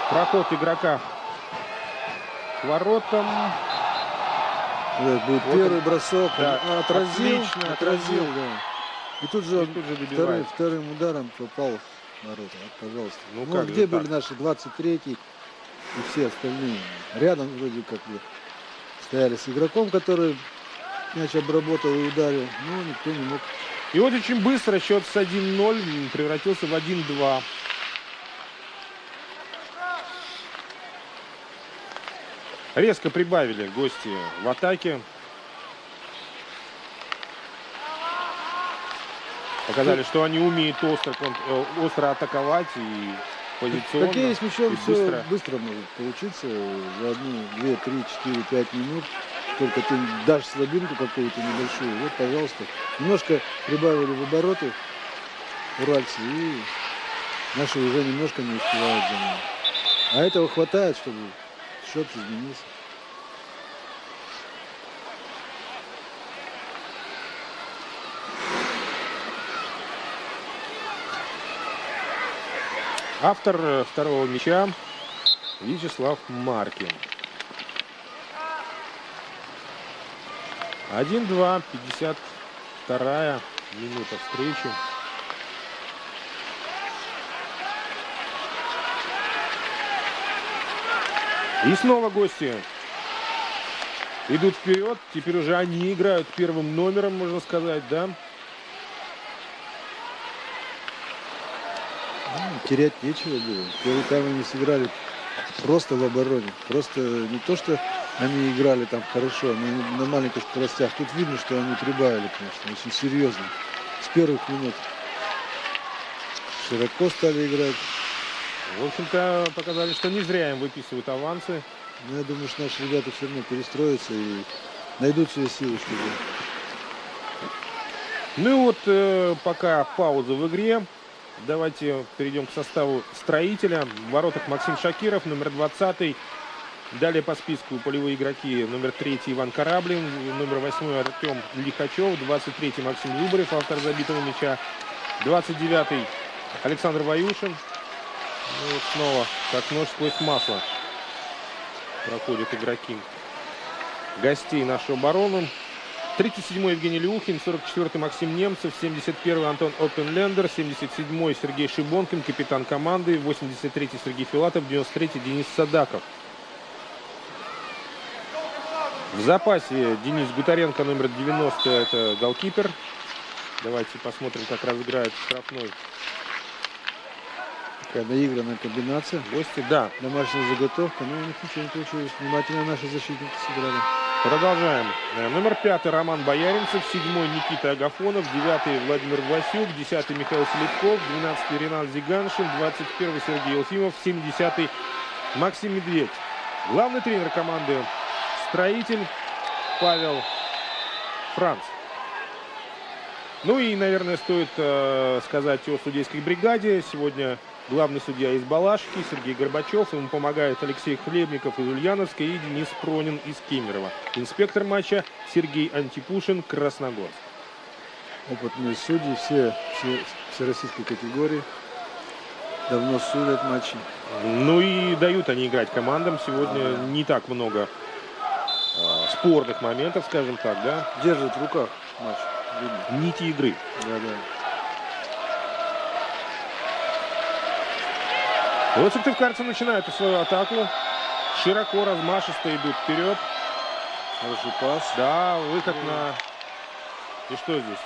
Проход игрока к воротам. Это будет вот первый бросок. Да, отразил. Да. И тут же вторым ударом попал в ворота. Пожалуйста. Ну где были наши 23-й и все остальные? Рядом вроде как бы стояли с игроком, который мяч обработал и ударил. Но никто не мог. И вот очень быстро счет с 1-0 превратился в 1-2. Резко прибавили гости в атаке. Показали, что они умеют остро атаковать и позиционно. Хоккей с мячом все быстро может получиться. За 1, 2, 3, 4, 5 минут. Только ты дашь слабинку какую-то небольшую. Вот, пожалуйста. Немножко прибавили в обороты уральцы. И наши уже немножко не успевают за ними. А этого хватает, чтобы счет изменился. Автор второго мяча Вячеслав Маркин. 1-2, 52-я минута встречи. И снова гости идут вперед. Теперь уже они играют первым номером, можно сказать, да? Терять нечего было. Первый тайм они сыграли просто в обороне. Просто не то, что они играли там хорошо, но на маленьких скоростях. Тут видно, что они прибавили, конечно, очень серьезно. С первых минут. Широко стали играть. В общем-то, показали, что не зря им выписывают авансы. Но я думаю, что наши ребята все равно перестроятся и найдут все силы, чтобы... Ну и вот пока пауза в игре. Давайте перейдем к составу строителя. В воротах Максим Шакиров, номер 20. Далее по списку полевые игроки. Номер 3 Иван Кораблин, номер 8 Артем Лихачев, 23 Максим Зубарев, автор забитого мяча, 29 Александр Ваюшин. Ну, вот снова как нож сквозь масло проходят игроки гостей нашу оборону. 37-й Евгений Люхин, 44-й Максим Немцев, 71-й Антон Оппенлендер, 77-й Сергей Шибонкин, капитан команды, 83-й Сергей Филатов, 93-й Денис Садаков. В запасе Денис Гутаренко, номер 90, это голкипер. Давайте посмотрим, как разыграет штрафной. Такая наигранная комбинация. Гости, да. Домашняя заготовка, но у них ничего не получилось. Внимательно наши защитники сыграли. Продолжаем. Номер 5 Роман Бояринцев, 7 Никита Агафонов, 9 Владимир Власюк, 10 Михаил Селедков, 12 Ренат Зиганшин, 21 Сергей Елфимов, 70 Максим Медведь. Главный тренер команды «Строитель» Павел Франц. Ну и, наверное, стоит сказать о судейской бригаде. Сегодня главный судья из Балашихи Сергей Горбачев. Ему помогает Алексей Хлебников из Ульяновска и Денис Пронин из Кемерово. Инспектор матча Сергей Антипушин, Красногорск. Опытные судьи, все российской категории. Давно судят матчи. Ну и дают они играть командам. Сегодня не так много спорных моментов, скажем так, да? Держат в руках матч. Видно. Нити игры. Да. Вот сыктывкарцы начинают свою атаку. Широко, размашисто идут вперед. Хороший пас. Да, выход на... И что здесь?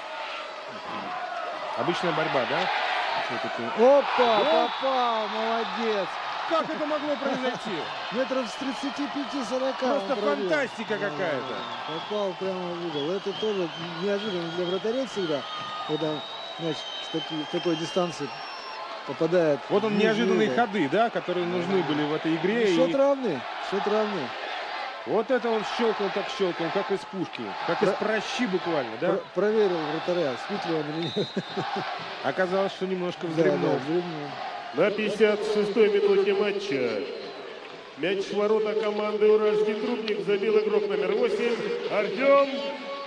Обычная борьба, да? Опа, попал, молодец. Как это могло произойти? Метров с 35-40. Просто фантастика какая-то. Попал прямо в угол. Это тоже неожиданно для вратарей всегда, когда мяч с такой дистанции попадает. Вот он неожиданные ходы, да, которые нужны были в этой игре. Счет равный. Вот это он щелкнул, как из пушки. Как из прощи буквально, да? Проверил вратаря, спит ли он или нет. Оказалось, что немножко вздремнул. На 56-й минуте матча мяч в ворота команды «Уральский трубник» забил игрок номер 8 Артем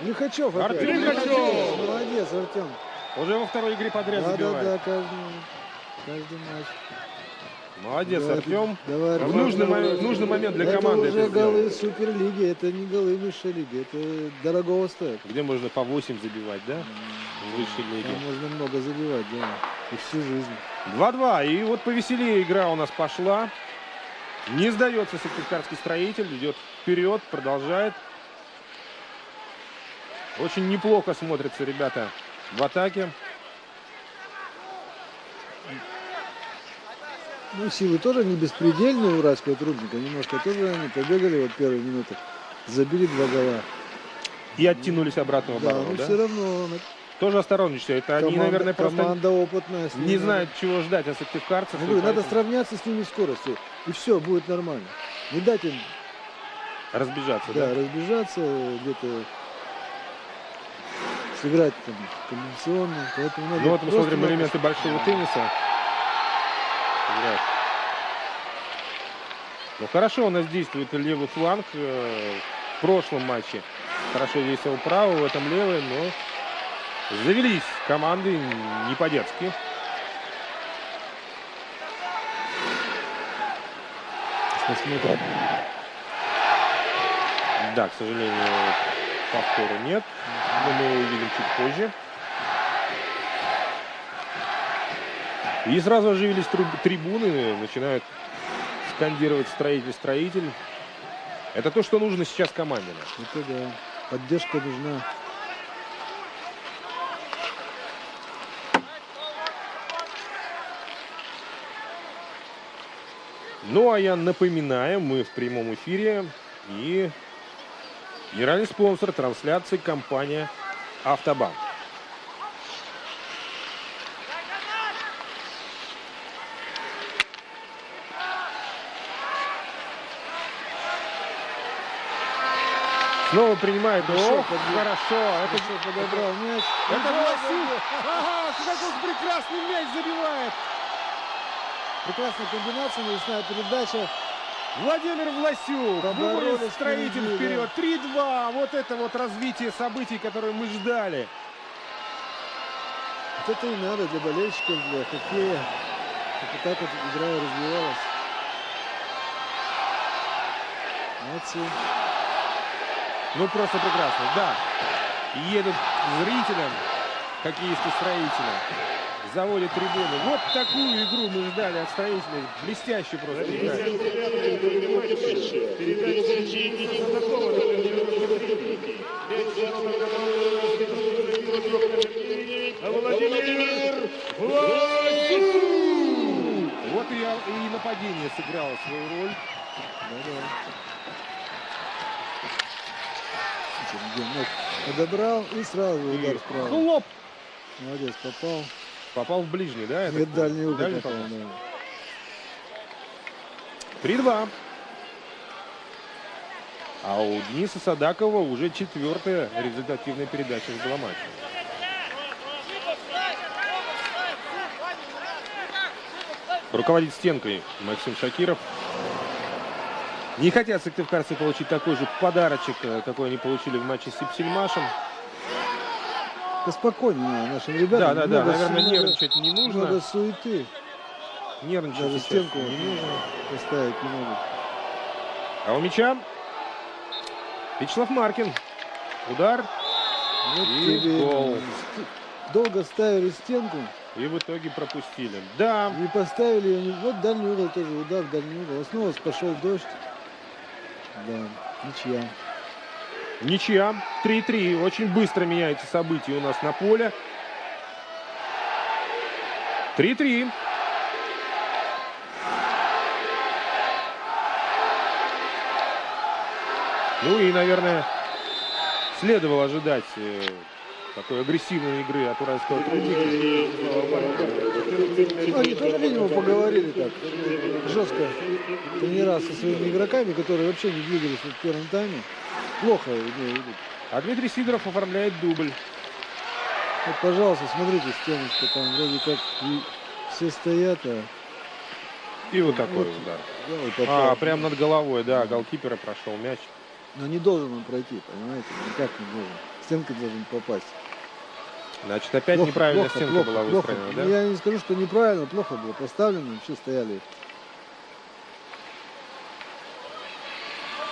Лихачев. Артем Лихачев. Молодец, Артем. Уже во второй игре подряд забивает. Да, каждый матч. Молодец, Артем. Давай, нужный момент для команды. Это уже голы Суперлиги, это не голы высшей лиги, это дорогого стоит. Где можно по 8 забивать, да? В высшей лиге. Там можно много забивать, да. И всю жизнь. 2-2. И вот повеселее игра у нас пошла. Не сдается сыктывкарский «Строитель». Идет вперед, продолжает. Очень неплохо смотрятся ребята в атаке. Ну, силы тоже не беспредельные у Уральского трубника. Немножко тоже они побегали вот первые минуты. Забили 2 гола. И оттянулись обратно в оборону, но да? все равно... Тоже осторожничают. Они, наверное, просто команда опытная, не знают, чего ждать от сыктывкарцев. Надо сравняться с ними в скорости. И все, будет нормально. Не дать им... Разбежаться, да? Да, разбежаться, где-то сыграть там комбинационно. Ну вот мы смотрим элементы большого тенниса. Ну хорошо у нас действует левый фланг. В прошлом матче хорошо действовал правый, в этом левый, но завелись команды не по-детски. Посмотрим. Да, к сожалению, повтора нет, но мы его увидим чуть позже. И сразу оживились трибуны, начинают скандировать «Строитель». Это то, что нужно сейчас команде. Это да. Поддержка нужна. Ну, а я напоминаю, мы в прямом эфире. И генеральный спонсор трансляции — компания «Автобан». Снова принимает. Ох, хорошо. Это подобрал мяч. Это Власюк. Ага, какой прекрасный мяч забивает. Прекрасная комбинация, навесная передача. Владимир Власюк. Выводит «Строитель» вперед. Да. 3-2. Вот это вот развитие событий, которые мы ждали. Вот это и надо для болельщиков, для хоккея. Вот так вот игра развивалась. Молодцы. Ну, просто прекрасно, да. Едут к зрителям, хоккеисты «Строителя». заводит трибуны. Вот такую игру мы ждали от строителей. Блестяще просто играли. Владимир Вот и нападение сыграло свою роль. Подобрал и сразу удар справа. Хлоп! Молодец, попал. Попал в ближний, да? Это дальний угол. 3-2. А у Дениса Садакова уже 4-я результативная передача в было матче. Руководит стенкой Максим Шакиров. Не хотят сыктывкарцы получить такой же подарочек, какой они получили в матче с Сипсельмашем. Спокойно нашим ребятам. Да, наверное, нервничать не нужно. Много суеты. Нервничать даже стенку не нужно. Поставить не могут. А у мяча Вячеслав Маркин. Удар. Вот и гол. Долго ставили стенку. И в итоге пропустили. Да. И поставили ее. Вот дальний угол тоже. Удар в дальний угол. Снова пошел дождь. Да, ничья. Ничья. 3-3. Очень быстро меняются события у нас на поле. 3-3. Ну и, наверное, следовало ожидать такой агрессивной игры от уральского трудника. Они тоже, видимо, поговорили так жестко тренера со своими игроками, которые вообще не двигались в первом тайме. Плохо идут. А Дмитрий Сидоров оформляет дубль. Вот, пожалуйста, смотрите, стеночка, там вроде как и все стоят, а... И вот такой удар. Да, прям над головой, да, голкипера прошел мяч. Но не должен он пройти, понимаете? Никак не должен. Стенка должен попасть. Значит, опять неправильно стенка была выстроена, да? Я не скажу, что неправильно, плохо было поставлено, вообще стояли.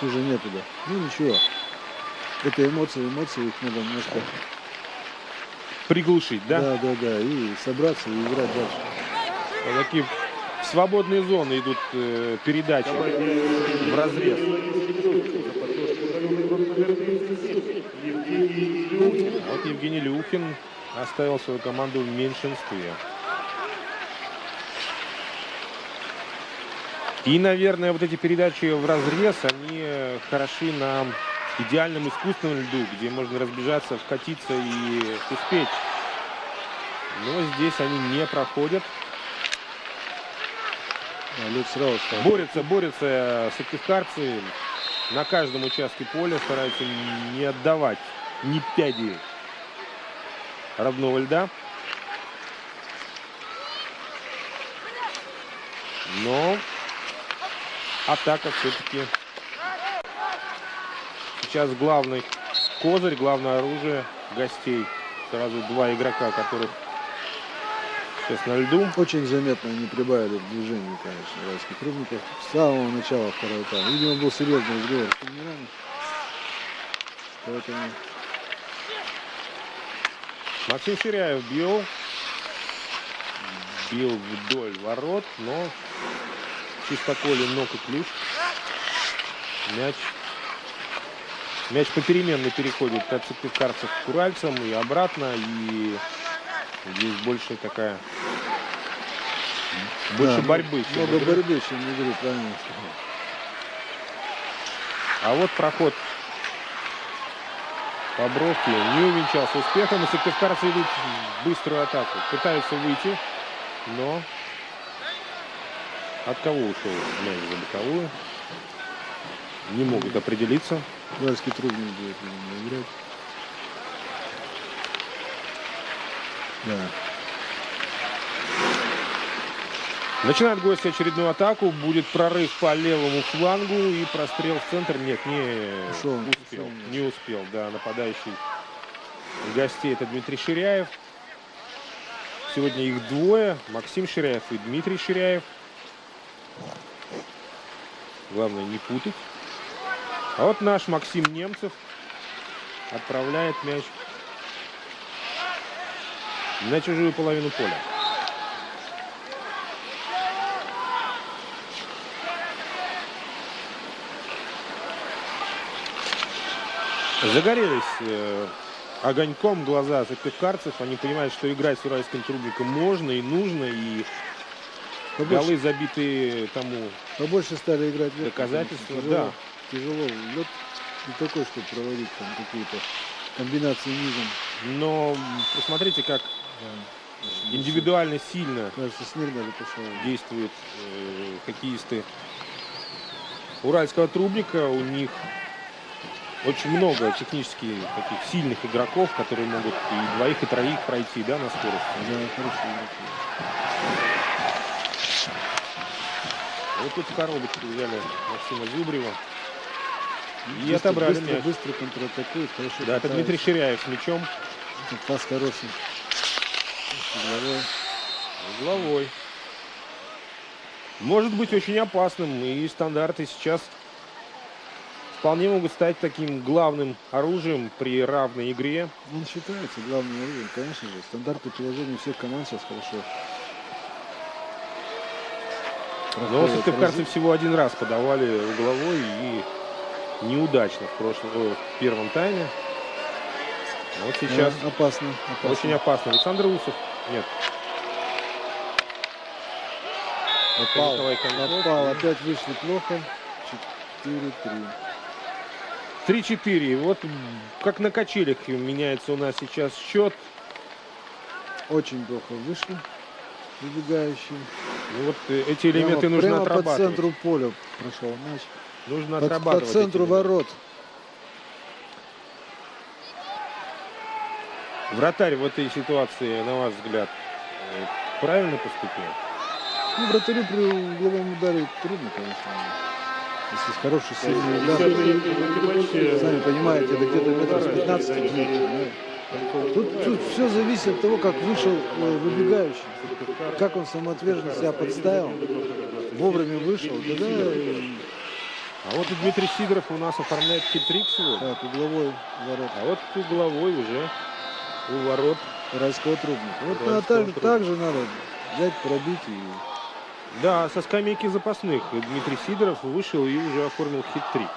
Уже нету, да. Ну ничего. Это эмоции, их надо немножко приглушить, да? Да, и собраться и играть дальше. Вот такие в свободные зоны идут передачи в разрез. Вот Евгений Люхин оставил свою команду в меньшинстве. И, наверное, вот эти передачи в разрез, они хороши на идеальном искусственном льду, где можно разбежаться, вкатиться и успеть. Но здесь они не проходят. Лед сразу стал. Борются сыктывкарцы на каждом участке поля, стараются не отдавать ни пяди родного льда. Но атака все-таки сейчас главный козырь, главное оружие гостей. Сразу два игрока, которых сейчас на льду. Очень заметно они прибавили в движении, конечно, уральских рубников. С самого начала второго тайма. Видимо, был серьезный разговор с тренерами. Поэтому... Максим Ширяев бил вдоль ворот, но чистоколен ног и ключ. Мяч попеременно переходит от сыктывкарцев к уральцам и обратно. И здесь больше такая... Больше борьбы. Много борьбы, чем игры, правильно. А вот проход по бровке не увенчался успехом. И сыктывкарцы идут в быструю атаку. Пытаются выйти, но от кого ушел мяч за боковую? Не могут определиться. Уральский трудный будет играть. Да. Начинает гости очередную атаку. Будет прорыв по левому флангу и прострел в центр. Нет, не успел. Да, нападающий гостей — это Дмитрий Ширяев. Сегодня их двое. Максим Ширяев и Дмитрий Ширяев. Главное не путать. А вот наш Максим Немцев отправляет мяч на чужую половину поля. Загорелись огоньком глаза сыктывкарцев. Они понимают, что играть с уральским трубником можно и нужно. И голы, забитые тому побольше стали играть. Доказательства, тяжело, да. Тяжело. Лед не такой, чтобы проводить там какие-то комбинации низом. Но посмотрите, как индивидуально сильно кажется, действуют хоккеисты уральского трубника. У них очень много технически таких сильных игроков, которые могут и двоих, и троих пройти, да, на скорости. Да, хорошие игроки. Вот тут в коробочку взяли Максима Зубрева. И отобрали мяч. Быстро контратакует, хорошо. Да, это Дмитрий Ширяев с мячом. Пас хороший. Угловой. Может быть очень опасным. И стандарты сейчас вполне могут стать таким главным оружием при равной игре. Он считается главным оружием, конечно же. Стандарты приложения всех команд сейчас хорошо. Но сыктывкарцы всего один раз подавали угловой и неудачно в первом тайме. Вот сейчас опасно. Очень опасно. Александр Усов. Нет. Попал. Опять вышли плохо. 4-3. 3-4. Вот как на качелях меняется у нас сейчас счет. Очень плохо вышли выбегающие. Ну вот эти элементы нужно отрабатывать. По центру поля прошел мяч. Нужно отрабатывать. По центру ворот. Вратарь в этой ситуации, на ваш взгляд, правильно поступил? Ну, вратарю при угловом ударе трудно, конечно. Если хороший сильный удар, сами понимаете, это где-то метров с 15. Тут все зависит от того, как вышел выбегающий. Как он самоотверженно себя подставил. Вовремя вышел. А вот и Дмитрий Сидоров у нас оформляет хитрик сегодня. Так, угловой ворот. А вот угловой уже у ворот уральского трубника. Вот так же надо взять, пробить. Да, со скамейки запасных Дмитрий Сидоров вышел и уже оформил хитрик.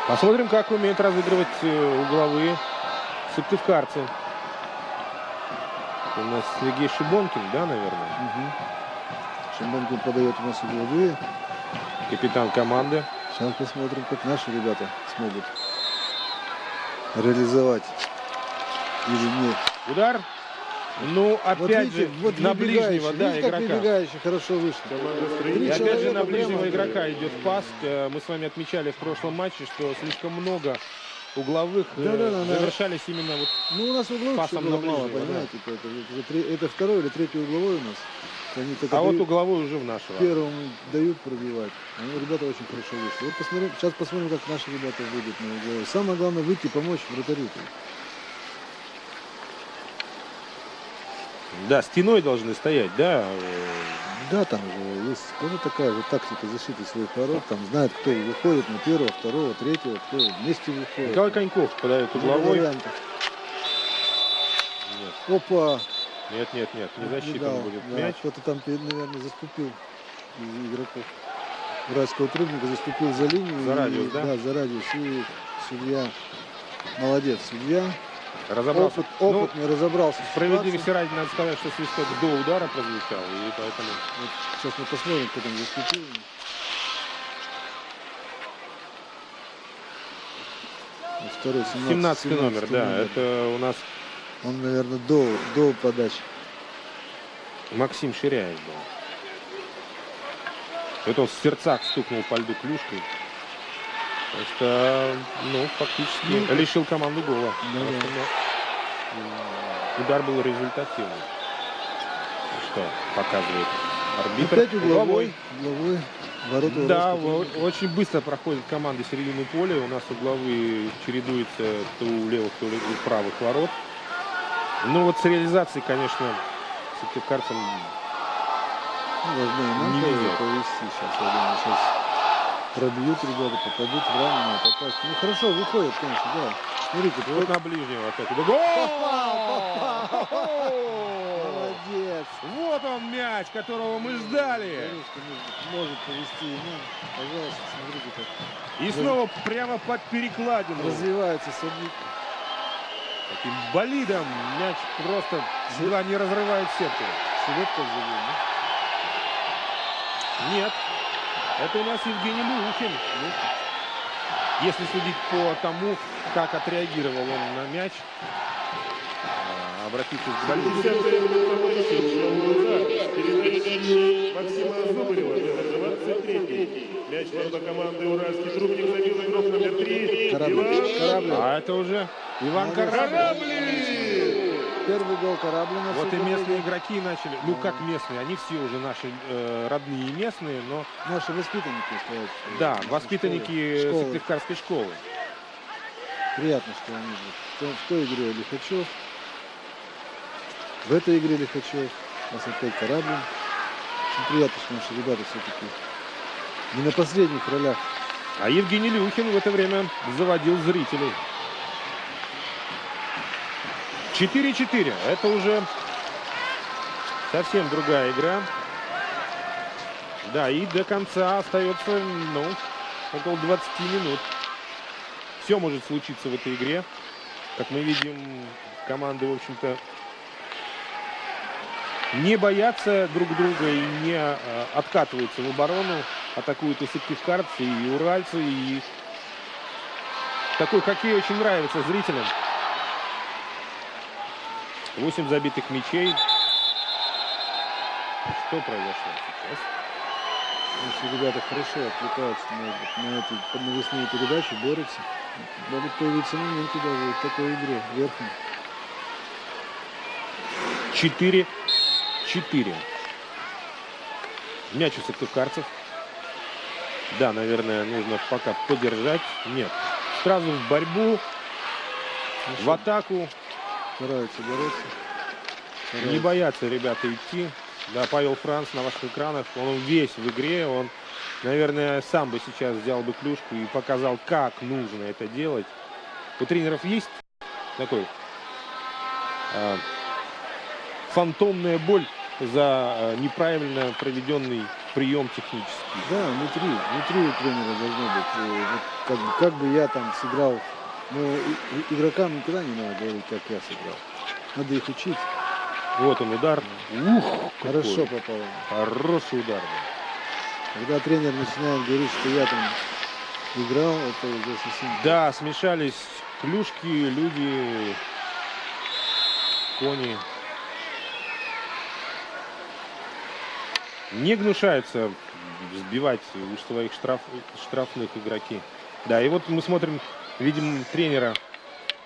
Посмотрим, как умеют разыгрывать угловые сыктывкарцы. У нас Сергей Шибонкин, да, наверное? Шибонкин подает у нас угловые. Капитан команды. Сейчас посмотрим, как наши ребята смогут реализовать или нет. Удар. Ну, опять вот видите, же, вот на ближнего, да, видите, игрока. Как выбегающий хорошо вышел. И опять же на ближнего игрока идет пас. Мы с вами отмечали в прошлом матче, что слишком много угловых завершались именно вот у нас угловых пасом на ближнего. Мало, понимаете, это второй или третий угловой у нас. Они вот угловой уже в нашего. Первым дают пробивать. Ребята очень хорошо вышли. Вот посмотрим, сейчас посмотрим, как наши ребята выйдут на угловой. Самое главное выйти, помочь вратарю. Да, стеной должны стоять, да? Да, там же есть тоже такая же тактика защиты своих ворот. Там знает, кто выходит на первого, второго, третьего, кто вместе выходит. Николай Коньков подает угловой. Опа! Нет, не засчитан будет мяч. Кто-то там, наверное, заступил из игроков уральского трубника, заступил за линию. За радиус, да? Да, за радиус. И судья, молодец, судья. Разобрался. Опытный, разобрался. Справедливости ради надо сказать, что свисток до удара прозвучал. И поэтому... Вот сейчас мы посмотрим, кто там заступил. Второй, 17 номер, да. Это у нас... Он, наверное, до подачи. Максим Ширяев был. Это он в сердцах стукнул по льду клюшкой. Это, фактически лишил команду гола. Удар был результативный. Что показывает арбитр. Опять угловой. Ворота да, очень быстро проходят команды середины поля. У нас угловые чередуются то у левых, то у правых ворот. Ну вот с реализацией, конечно, сыктывкарцам не везет. Повести сейчас, я думаю, сейчас пробьют ребята, попадут в раненые, попасть. Ну хорошо, выходит, конечно, да. Смотрите, вот на ближнего опять. Попал! Молодец! Вот Вот он мяч, которого мы ждали. Может повести. Пожалуйста, смотрите как. И снова прямо под перекладину. Развивается Сабит. Таким болидом мяч просто едва не разрывает сетку. Селедка забил, да? Нет. Это у нас Евгений Люхин. Если судить по тому, как отреагировал он на мяч, обратившись к болиду. Максима Зубарева, номер 23. Мяч ворота команды «Уральский трубник» забил игрок номер 3. Кораблин. А это уже Иван Кораблин. Первый гол Кораблина. Вот и местные игроки начали. Ну как местные? Они все уже наши родные и местные, но... Наши воспитанники, сказать. Да, воспитанники Сыктывкарской школы. Приятно, что они же. В той игре Лихачев. В этой игре Лихачев. У нас опять Кораблин. Очень приятно, что наши ребята все-таки не на последних ролях. А Евгений Люхин в это время заводил зрителей. 4-4. Это уже совсем другая игра. Да, и до конца остается, около 20 минут. Все может случиться в этой игре. Как мы видим, команды, в общем-то, не боятся друг друга и не откатываются в оборону. Атакуют и сыктывкарцы, и уральцы. И такой хоккей очень нравится зрителям. 8 забитых мячей. Что произошло сейчас? Наши ребята хорошо отвлекаются на эти навесные передачи, борются. Могут появиться моменты даже в такой игре, верхней. 4-4. Мяч у сыктывкарцев. Да, наверное, нужно пока подержать. Нет. Сразу в борьбу, в атаку. Стараются бороться. Не боятся ребята идти. Да, Павел Франц на ваших экранах. Он весь в игре. Он, наверное, сам бы сейчас взял бы клюшку и показал, как нужно это делать. У тренеров есть такой фантомная боль за неправильно проведенный прием технический. Да, внутри у тренера должно быть. Вот как бы я там сыграл. Но игрокам никогда не надо говорить, как я сыграл. Надо их учить. Вот он удар. Ух, хорошо попал. Хороший удар. Когда тренер начинает говорить, что я там играл, это уже совсем... Да, смешались клюшки, люди, кони. Не гнушаются сбивать уж своих штрафных игроки. Да, и вот мы смотрим, видим тренера,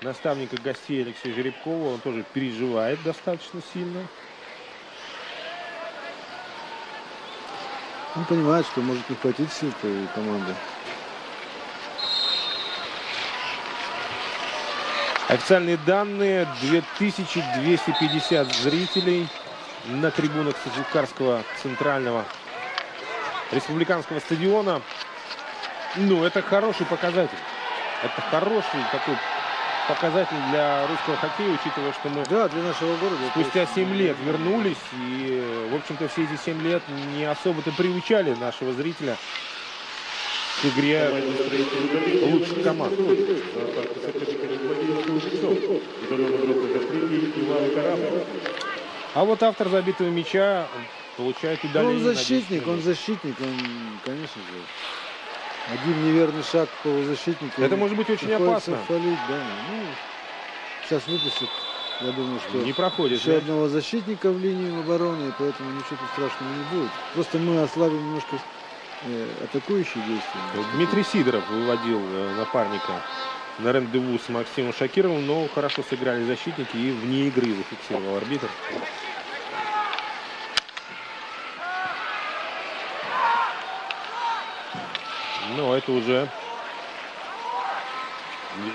наставника гостей Алексея Жеребкова. Он тоже переживает достаточно сильно. Он понимает, что может не хватить сил этой команды. Официальные данные: 2250 зрителей на трибунах Сыктывкарского центрального республиканского стадиона. Ну, это хороший показатель. Это хороший такой показатель для русского хоккея, учитывая, что мы для нашего города спустя 7 лет вернулись. И, в общем-то, все эти 7 лет не особо-то приучали нашего зрителя к игре лучших команд. А вот автор забитого мяча получает удаление. Он защитник, конечно же. Один неверный шаг полузащитника. Это может быть очень опасно. Фалить, да. Сейчас выпустят, я думаю, что не проходит еще одного защитника в линию обороны, и поэтому ничего страшного не будет. Просто мы ослабим немножко атакующие действия. Дмитрий Сидоров выводил напарника на рандеву с Максимом Шакировым, но хорошо сыграли защитники и вне игры зафиксировал арбитр. Но это уже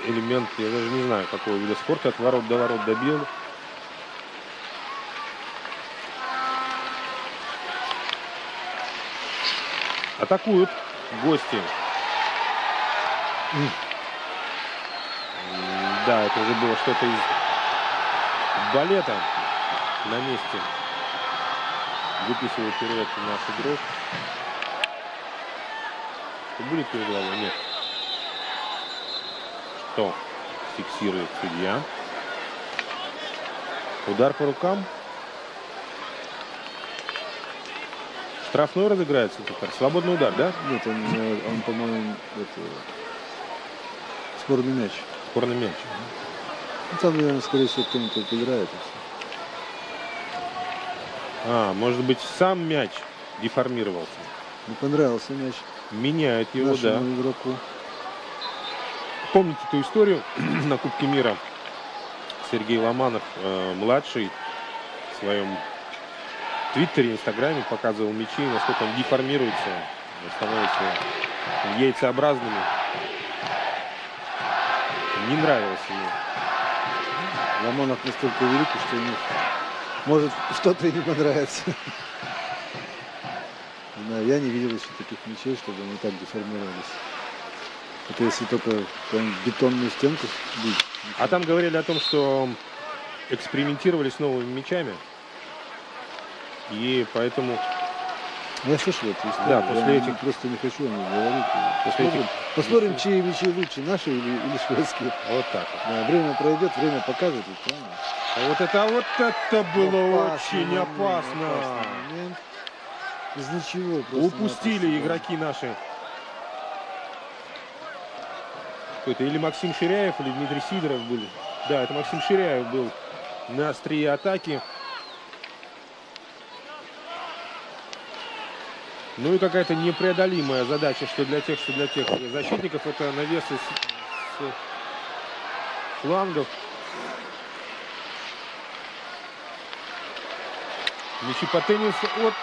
элемент, я даже не знаю, какого вида спорта. От ворот до ворот добил. Атакуют гости. Да, это уже было что-то из балета на месте. Выписывал вперед наш игрок. Будет перед головой? Нет. Что фиксирует судья? Удар по рукам. Штрафной разыграется. Свободный удар, да? Нет, он по-моему, спорный мяч. Спорный мяч. Ну, там, наверное, скорее всего, кто-нибудь играет. Может быть, сам мяч деформировался. Не понравился мяч. Меняет его, да. Игроку. Помните ту историю на Кубке мира? Сергей Ломанов, младший, в своем Твиттере, Инстаграме показывал мячи, насколько он деформируется, становится яйцеобразными. Не нравилось ему. Ломанов настолько великий, что ему может что-то и не понравится. Я не видел еще таких мячей, чтобы они так деформировались. Это если только бетонную стенку бить. А там говорили о том, что экспериментировали с новыми мячами. И поэтому... Я слышал эту историю. Да, после этих... Просто не хочу о них говорить. Посмотрим, чьи мячи лучше, наши или шведские. Вот так. Да, время пройдет, время покажет. А вот это было очень опасно. Момент. Из ничего. Упустили игроки наши. Кто-то или Максим Ширяев, или Дмитрий Сидоров были. Да, это Максим Ширяев был на острие атаки. Ну и какая-то непреодолимая задача, что для тех защитников, это навесы с флангов. Мячи по теннису. Вот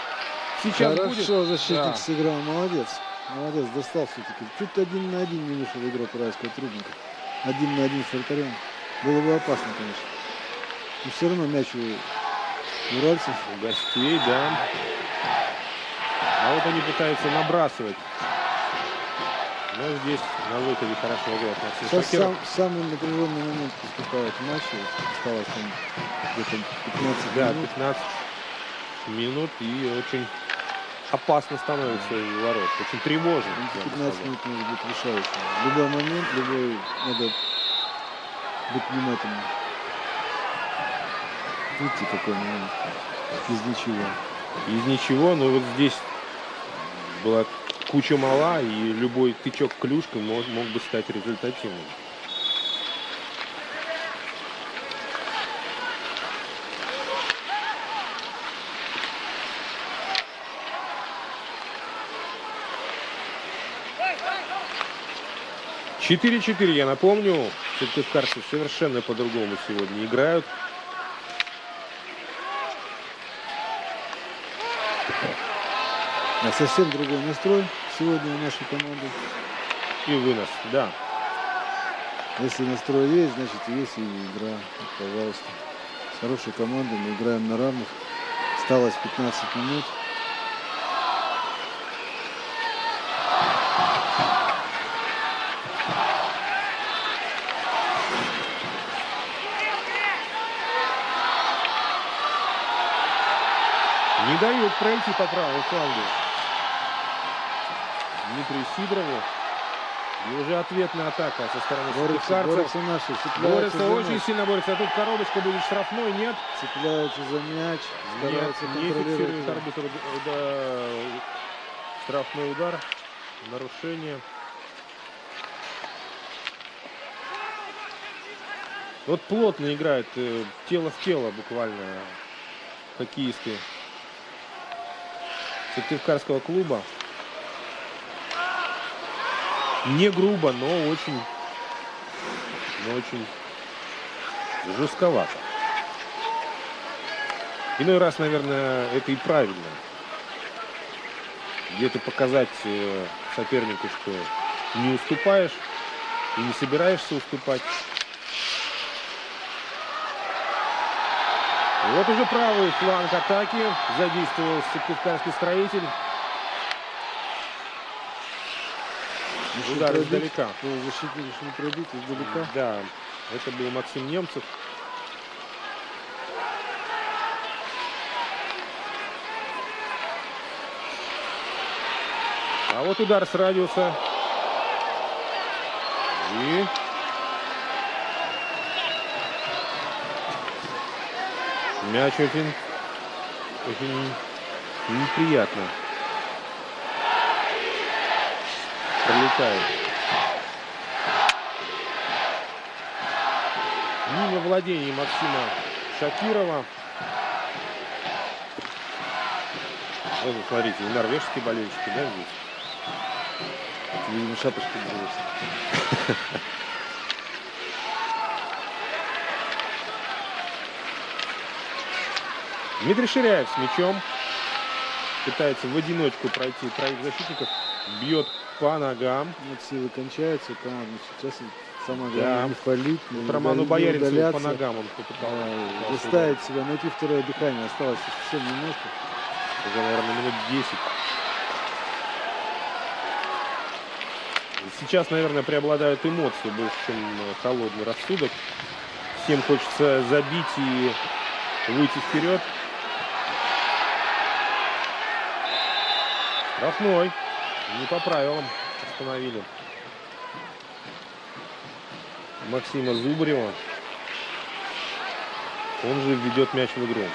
сейчас Хорошо, будет. защитник сыграл, молодец. Молодец, достал все-таки. Чуть 1 на 1 не вышел игрок уральского трудника. 1 на 1 с вратарем. Было бы опасно, конечно. Но все равно мяч у уральцев. У гостей, да. А вот они пытаются набрасывать. Но здесь на выходе хорошо играет Максим Шакиров. Самый напряженный момент поступает в матче. Осталось там где-то 15 минут. 15 минут и очень опасно становится у ворот. Очень тревожно. 15 минут может быть решающим. Любой момент, надо быть внимательным. Видите, какой момент. Из ничего. Из ничего, но вот здесь была куча мала, и любой тычок клюшкой мог бы стать результативным. «4-4», я напомню, сыктывкарцы совершенно по-другому сегодня играют. Совсем другой настрой сегодня у нашей команды. И вынос, да. Если настрой есть, значит есть и игра. Вот, пожалуйста. С хорошей командой мы играем на равных. Осталось 15 минут. Не дают пройти по правому флангу Дмитрию Сидорову. И уже ответная атака со стороны сыктывкарцев. Борются, очень сильно борются. А тут коробочка будет штрафной, нет? Цепляются за мяч. Нет, не фиксирует арбитр штрафной удар. Нарушение. Вот плотно играют, тело в тело буквально, хоккеисты сыктывкарского клуба. Не грубо, но очень жестковато. Иной раз, наверное, это и правильно. Где-то показать сопернику, что не уступаешь и не собираешься уступать. Вот уже правый фланг атаки задействовал сыктывкарский строитель. Удар издалека. Защитник решил пробить издалека. Да, это был Максим Немцев. А вот удар с радиуса. И... мяч очень неприятно пролетает. Мимо владений Максима Шакирова. Вот, смотрите, норвежские болельщики, да, здесь? Видимо, шапочка бросит. Дмитрий Ширяев с мячом. Пытается в одиночку пройти троих защитников. Бьет по ногам. Вот силы кончаются. Команда сейчас самое Да. главное не фалить. Вот Роману Бояринцеву по ногам он попытался. Заставить себя, найти второе дыхание. Осталось совсем немножко. Уже, наверное, минут 10. Сейчас, наверное, преобладают эмоции больше, чем холодный рассудок. Всем хочется забить и выйти вперед. Штрафной. Не по правилам остановили Максима Зубарева. Он же введет мяч в игру.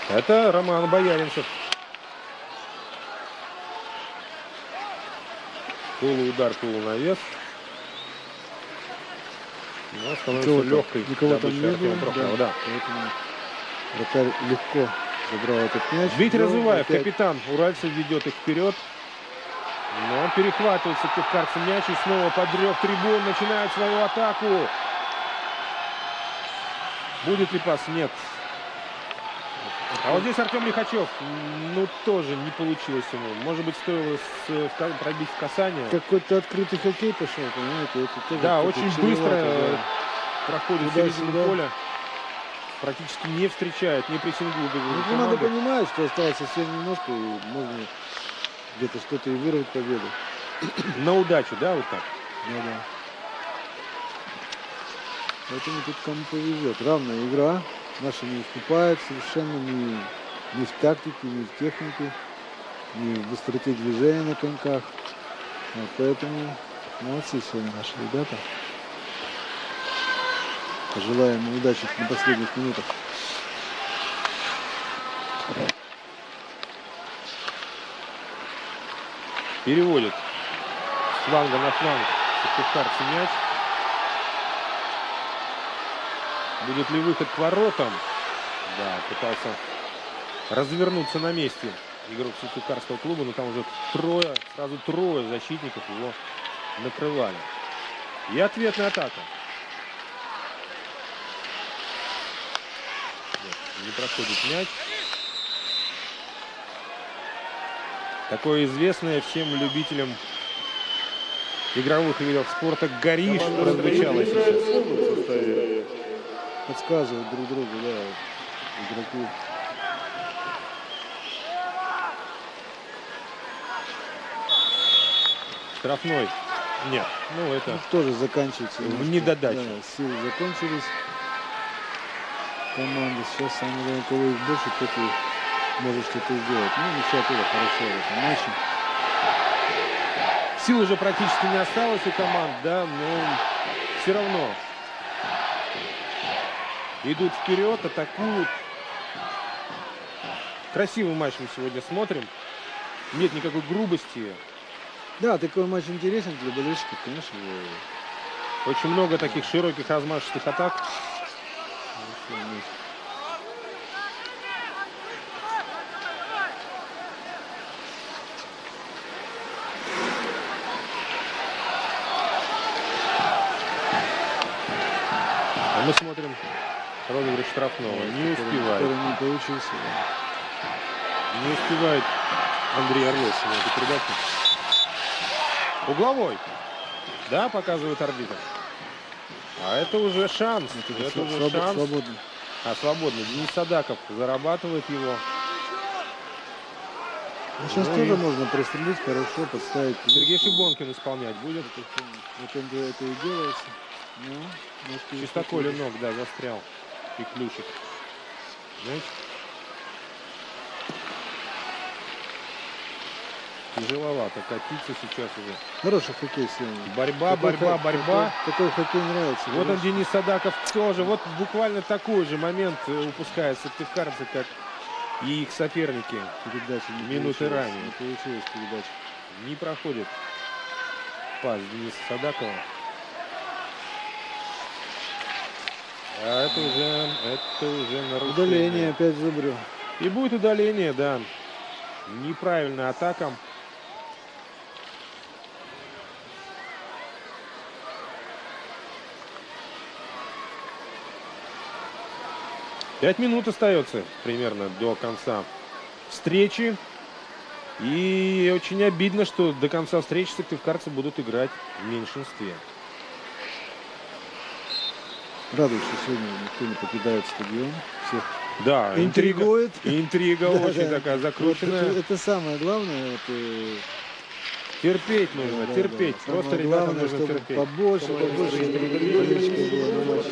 Это Роман Бояринцев. Полуудар, полунавес. Но становится легкой. Никого там не было. Да. Поэтому вратарь легко забрал этот мяч. Дмитрий Разуваев, капитан уральцев, ведет их вперед. Но он перехватывает сыктывкарцем мяч и снова подрев трибун. Начинает свою атаку. Будет ли пас? Нет. А вот здесь Артем Лихачев, ну, тоже не получилось ему. Может быть, стоило пробить в касание. Какой-то открытый хоккей пошел, понимаете? Это да, очень быстро проходит середину поля. Практически не встречает, не прессингует. Ну, надо понимать, что осталось совсем немножко, и можно где-то что-то и вырвать победу. На удачу, да, вот так? Да. Поэтому тут кому повезет. Равная игра. Наши не уступают совершенно ни в тактике, ни в технике, ни в быстроте движения на коньках. Вот поэтому молодцы сегодня наши ребята. Пожелаем удачи на последних минутах. Переводит с фланга на фланг сыктывкарцы мяч. Будет ли выход к воротам? Да, пытался развернуться на месте игрок сыктывкарского клуба, но там уже сразу трое защитников его накрывали. И ответная атака. Нет, не проходит мяч. Такое известное всем любителям игровых видов спорта «Гориш» прозвучало сейчас. Подсказывают друг другу, да, игроки. Штрафной. Нет, ну это... тоже заканчивается. В недодаче. Да, силы закончились. Команда сейчас, самое главное, кого их больше, тот и может что-то сделать. Ну, ничего, тоже хорошо в этом матче. Сил уже практически не осталось у команд, да, но все равно идут вперед, атакуют. Красивый матч мы сегодня смотрим. Нет никакой грубости. Да, такой матч интересен для болельщиков, конечно. Очень много таких широких размашистых атак. А мы смотрим розыгрыш штрафного. Не успевает. Не получился. Не успевает Андрей Орлов на эту передачу. Угловой. Да, показывает арбитр. А это уже шанс. Это уже шанс. Свободный. А, свободный. Денис Садаков зарабатывает его. Ну, сейчас тоже можно прострелить хорошо, подставить. Сергей Шибонкин исполнять будет. Вот он это и делается. Ну, Чистоколе ног, да, застрял. И ключик. Знаете? Тяжеловато катиться сейчас уже. Хороший хоккей сегодня. Борьба. Такой хоккей нравится. Вот он, Денис Садаков, тоже. Вот буквально такой же момент упускает сыктывкарцы, как и их соперники. Передача минуты ранее. Не получилась передача. Не проходит пас Дениса Садакова. А это уже нарушение. Удаление опять Зубрев. И будет удаление, да. Неправильная атака. Пять минут остается примерно до конца встречи. И очень обидно, что до конца встречи сыктывкарцы будут играть в меньшинстве. Радует, что сегодня никто не покидает стадион. Всех да, интригует. Интрига очень такая закрученная. Вот это самое главное. Терпеть нужно, терпеть. Да. Просто ребятам главное, нужно терпеть. Побольше болельщиков было на матче.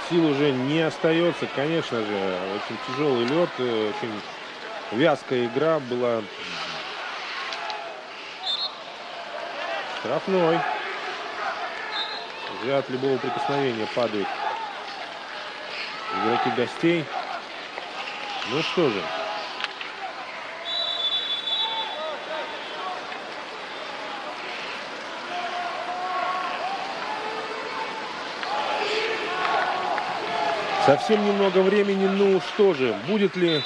Сил уже не остается, конечно же. Очень тяжелый лед, очень вязкая игра была. Штрафной. Уже от любого прикосновения падают игроки гостей. Ну что же. Совсем немного времени, ну что же, будет ли...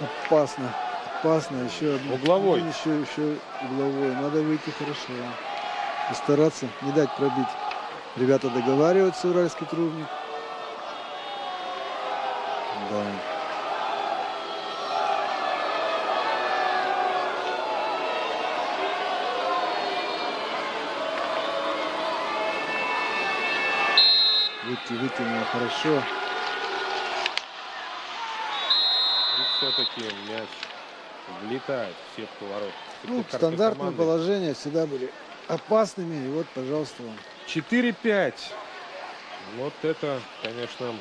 Опасно, еще угловой. Еще угловой. Надо выйти хорошо. И стараться не дать пробить. Ребята договариваются, Уральский трубник. Да. Вытянуло хорошо. И все-таки мяч влетает в сетку ворот. Ну, стандартные положения всегда были опасными. И вот, пожалуйста, вам. 4-5. Вот это, конечно,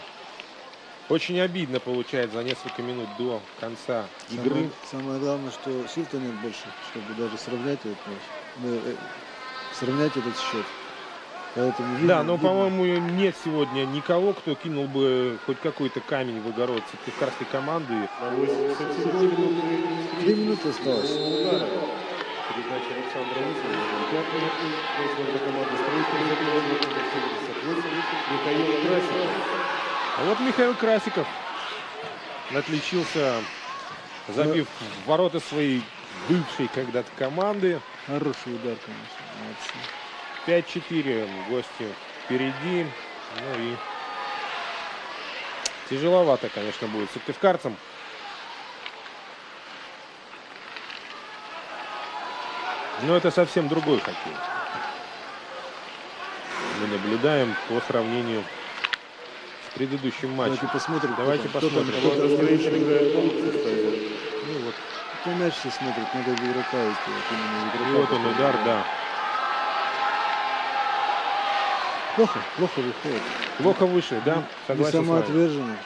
очень обидно получается за несколько минут до конца игры. Самое главное, что сил-то нет больше, чтобы даже сравнять этот матч. Сравнять этот счет. Поэтому видно, да, но, по-моему, нет сегодня никого, кто кинул бы хоть какой-то камень в огород сыктывкарской команды. 3 минуты осталось. Передача Александра Михаил Красиков. А вот Михаил Красиков отличился, забив в ворота своей бывшей когда-то команды. Хороший удар, конечно. Молодцы. 5-4 гости впереди. Ну и тяжеловато, конечно, будет сыктывкарцам. Но это совсем другой хоккей. Мы наблюдаем по сравнению с предыдущим матчем. Давайте посмотрим. Ну вот. Кто мяч все смотрит, надо в игрока идти. Вот он удар, да. Плохо выходит. Плохо вышли, да? Согласен. Самоотверженно.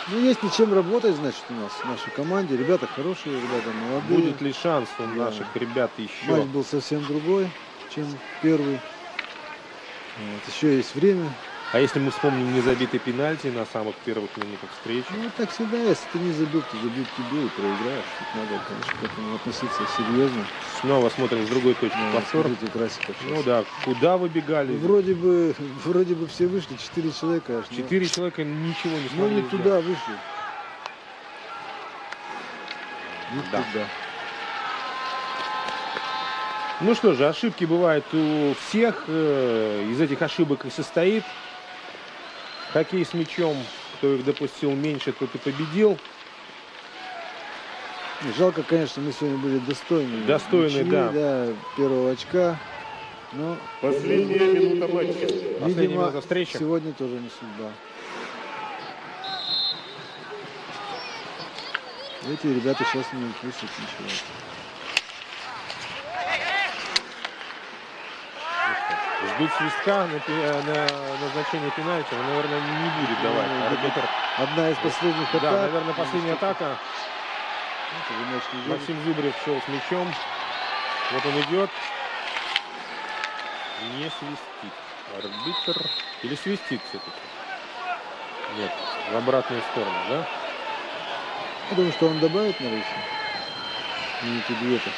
Ну, есть над чем работать, значит, у нас в нашей команде. Ребята хорошие, ребята молодые. Будет ли шанс у наших ребят еще? Матч был совсем другой, чем первый. Вот. Еще есть время. А если мы вспомним незабитый пенальти на самых первых минутах встречи? Ну, так всегда, если ты не забил, то забьют тебе и проиграешь. Тут надо, конечно, к этому относиться серьезно. Снова смотрим с другой точки повтор. Ну да, куда выбегали? Вроде бы все вышли, 4 человека. 4 человека ничего не смогли. Ну, не туда вышли. Не туда. Ну что же, ошибки бывают у всех. Из этих ошибок и состоит хоккей с мячом. Кто их допустил меньше, тот и победил. Жалко, конечно, мы сегодня были достойны. Достойны, да. Первого очка. Но последняя минута матча. Видимо, сегодня тоже не судьба. Эти ребята сейчас не услышат ничего. ждут свистка на назначение пенальти, но, наверное, не будет давать арбитр. Одна из последних атак. Да, наверное, последняя атака. Максим Зубрев шел с мячом. Вот он идет. Не свистит арбитр. Или свистит все-таки? Нет, в обратную сторону, да? Я думаю, что он добавит на рейсе. Минуты 2-то.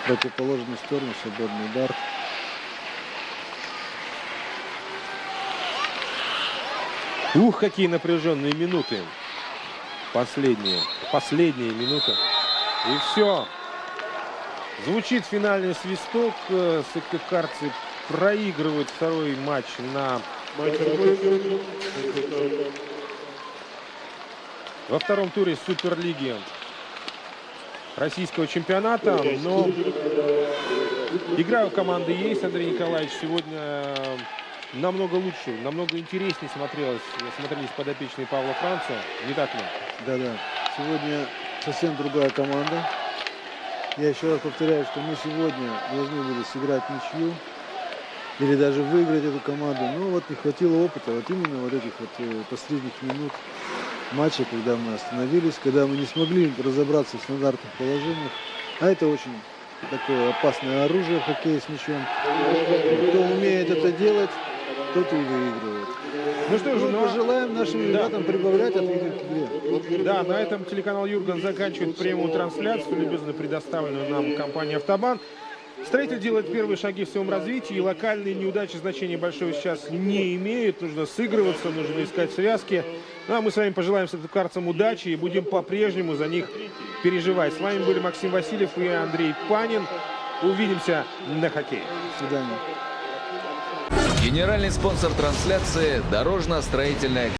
В противоположную сторону свободный удар. Ух, какие напряженные минуты. Последние минуты. И все. Звучит финальный свисток. Сыктывкарцы проигрывают второй матч во втором туре Суперлиги российского чемпионата. Но игра у команды есть. Андрей Николаевич, сегодня намного лучше, намного интереснее смотрелись подопечные Павла Франца. Не так ли? Да-да. Сегодня совсем другая команда. Я еще раз повторяю, что мы сегодня должны были сыграть ничью или даже выиграть эту команду. Но вот не хватило опыта, вот именно вот этих вот последних минут матча, когда мы остановились, когда мы не смогли разобраться в стандартных положениях. А это очень такое опасное оружие в хоккее с мячом. Кто умеет это делать, тот и выигрывает. Ну что же, пожелаем нашим ребятам прибавлять от игры к игре. Да, на этом телеканал Юрган заканчивает прямую трансляцию, любезно предоставленную нам компанией «Автобан». Строитель делает первые шаги в своем развитии, и локальные неудачи значения большого сейчас не имеют. Нужно сыгрываться, нужно искать связки. Ну, а мы с вами пожелаем сыктывкарцам удачи и будем по-прежнему за них переживать. С вами были Максим Васильев и Андрей Панин. Увидимся на хоккее. До свидания. Генеральный спонсор трансляции – дорожно-строительная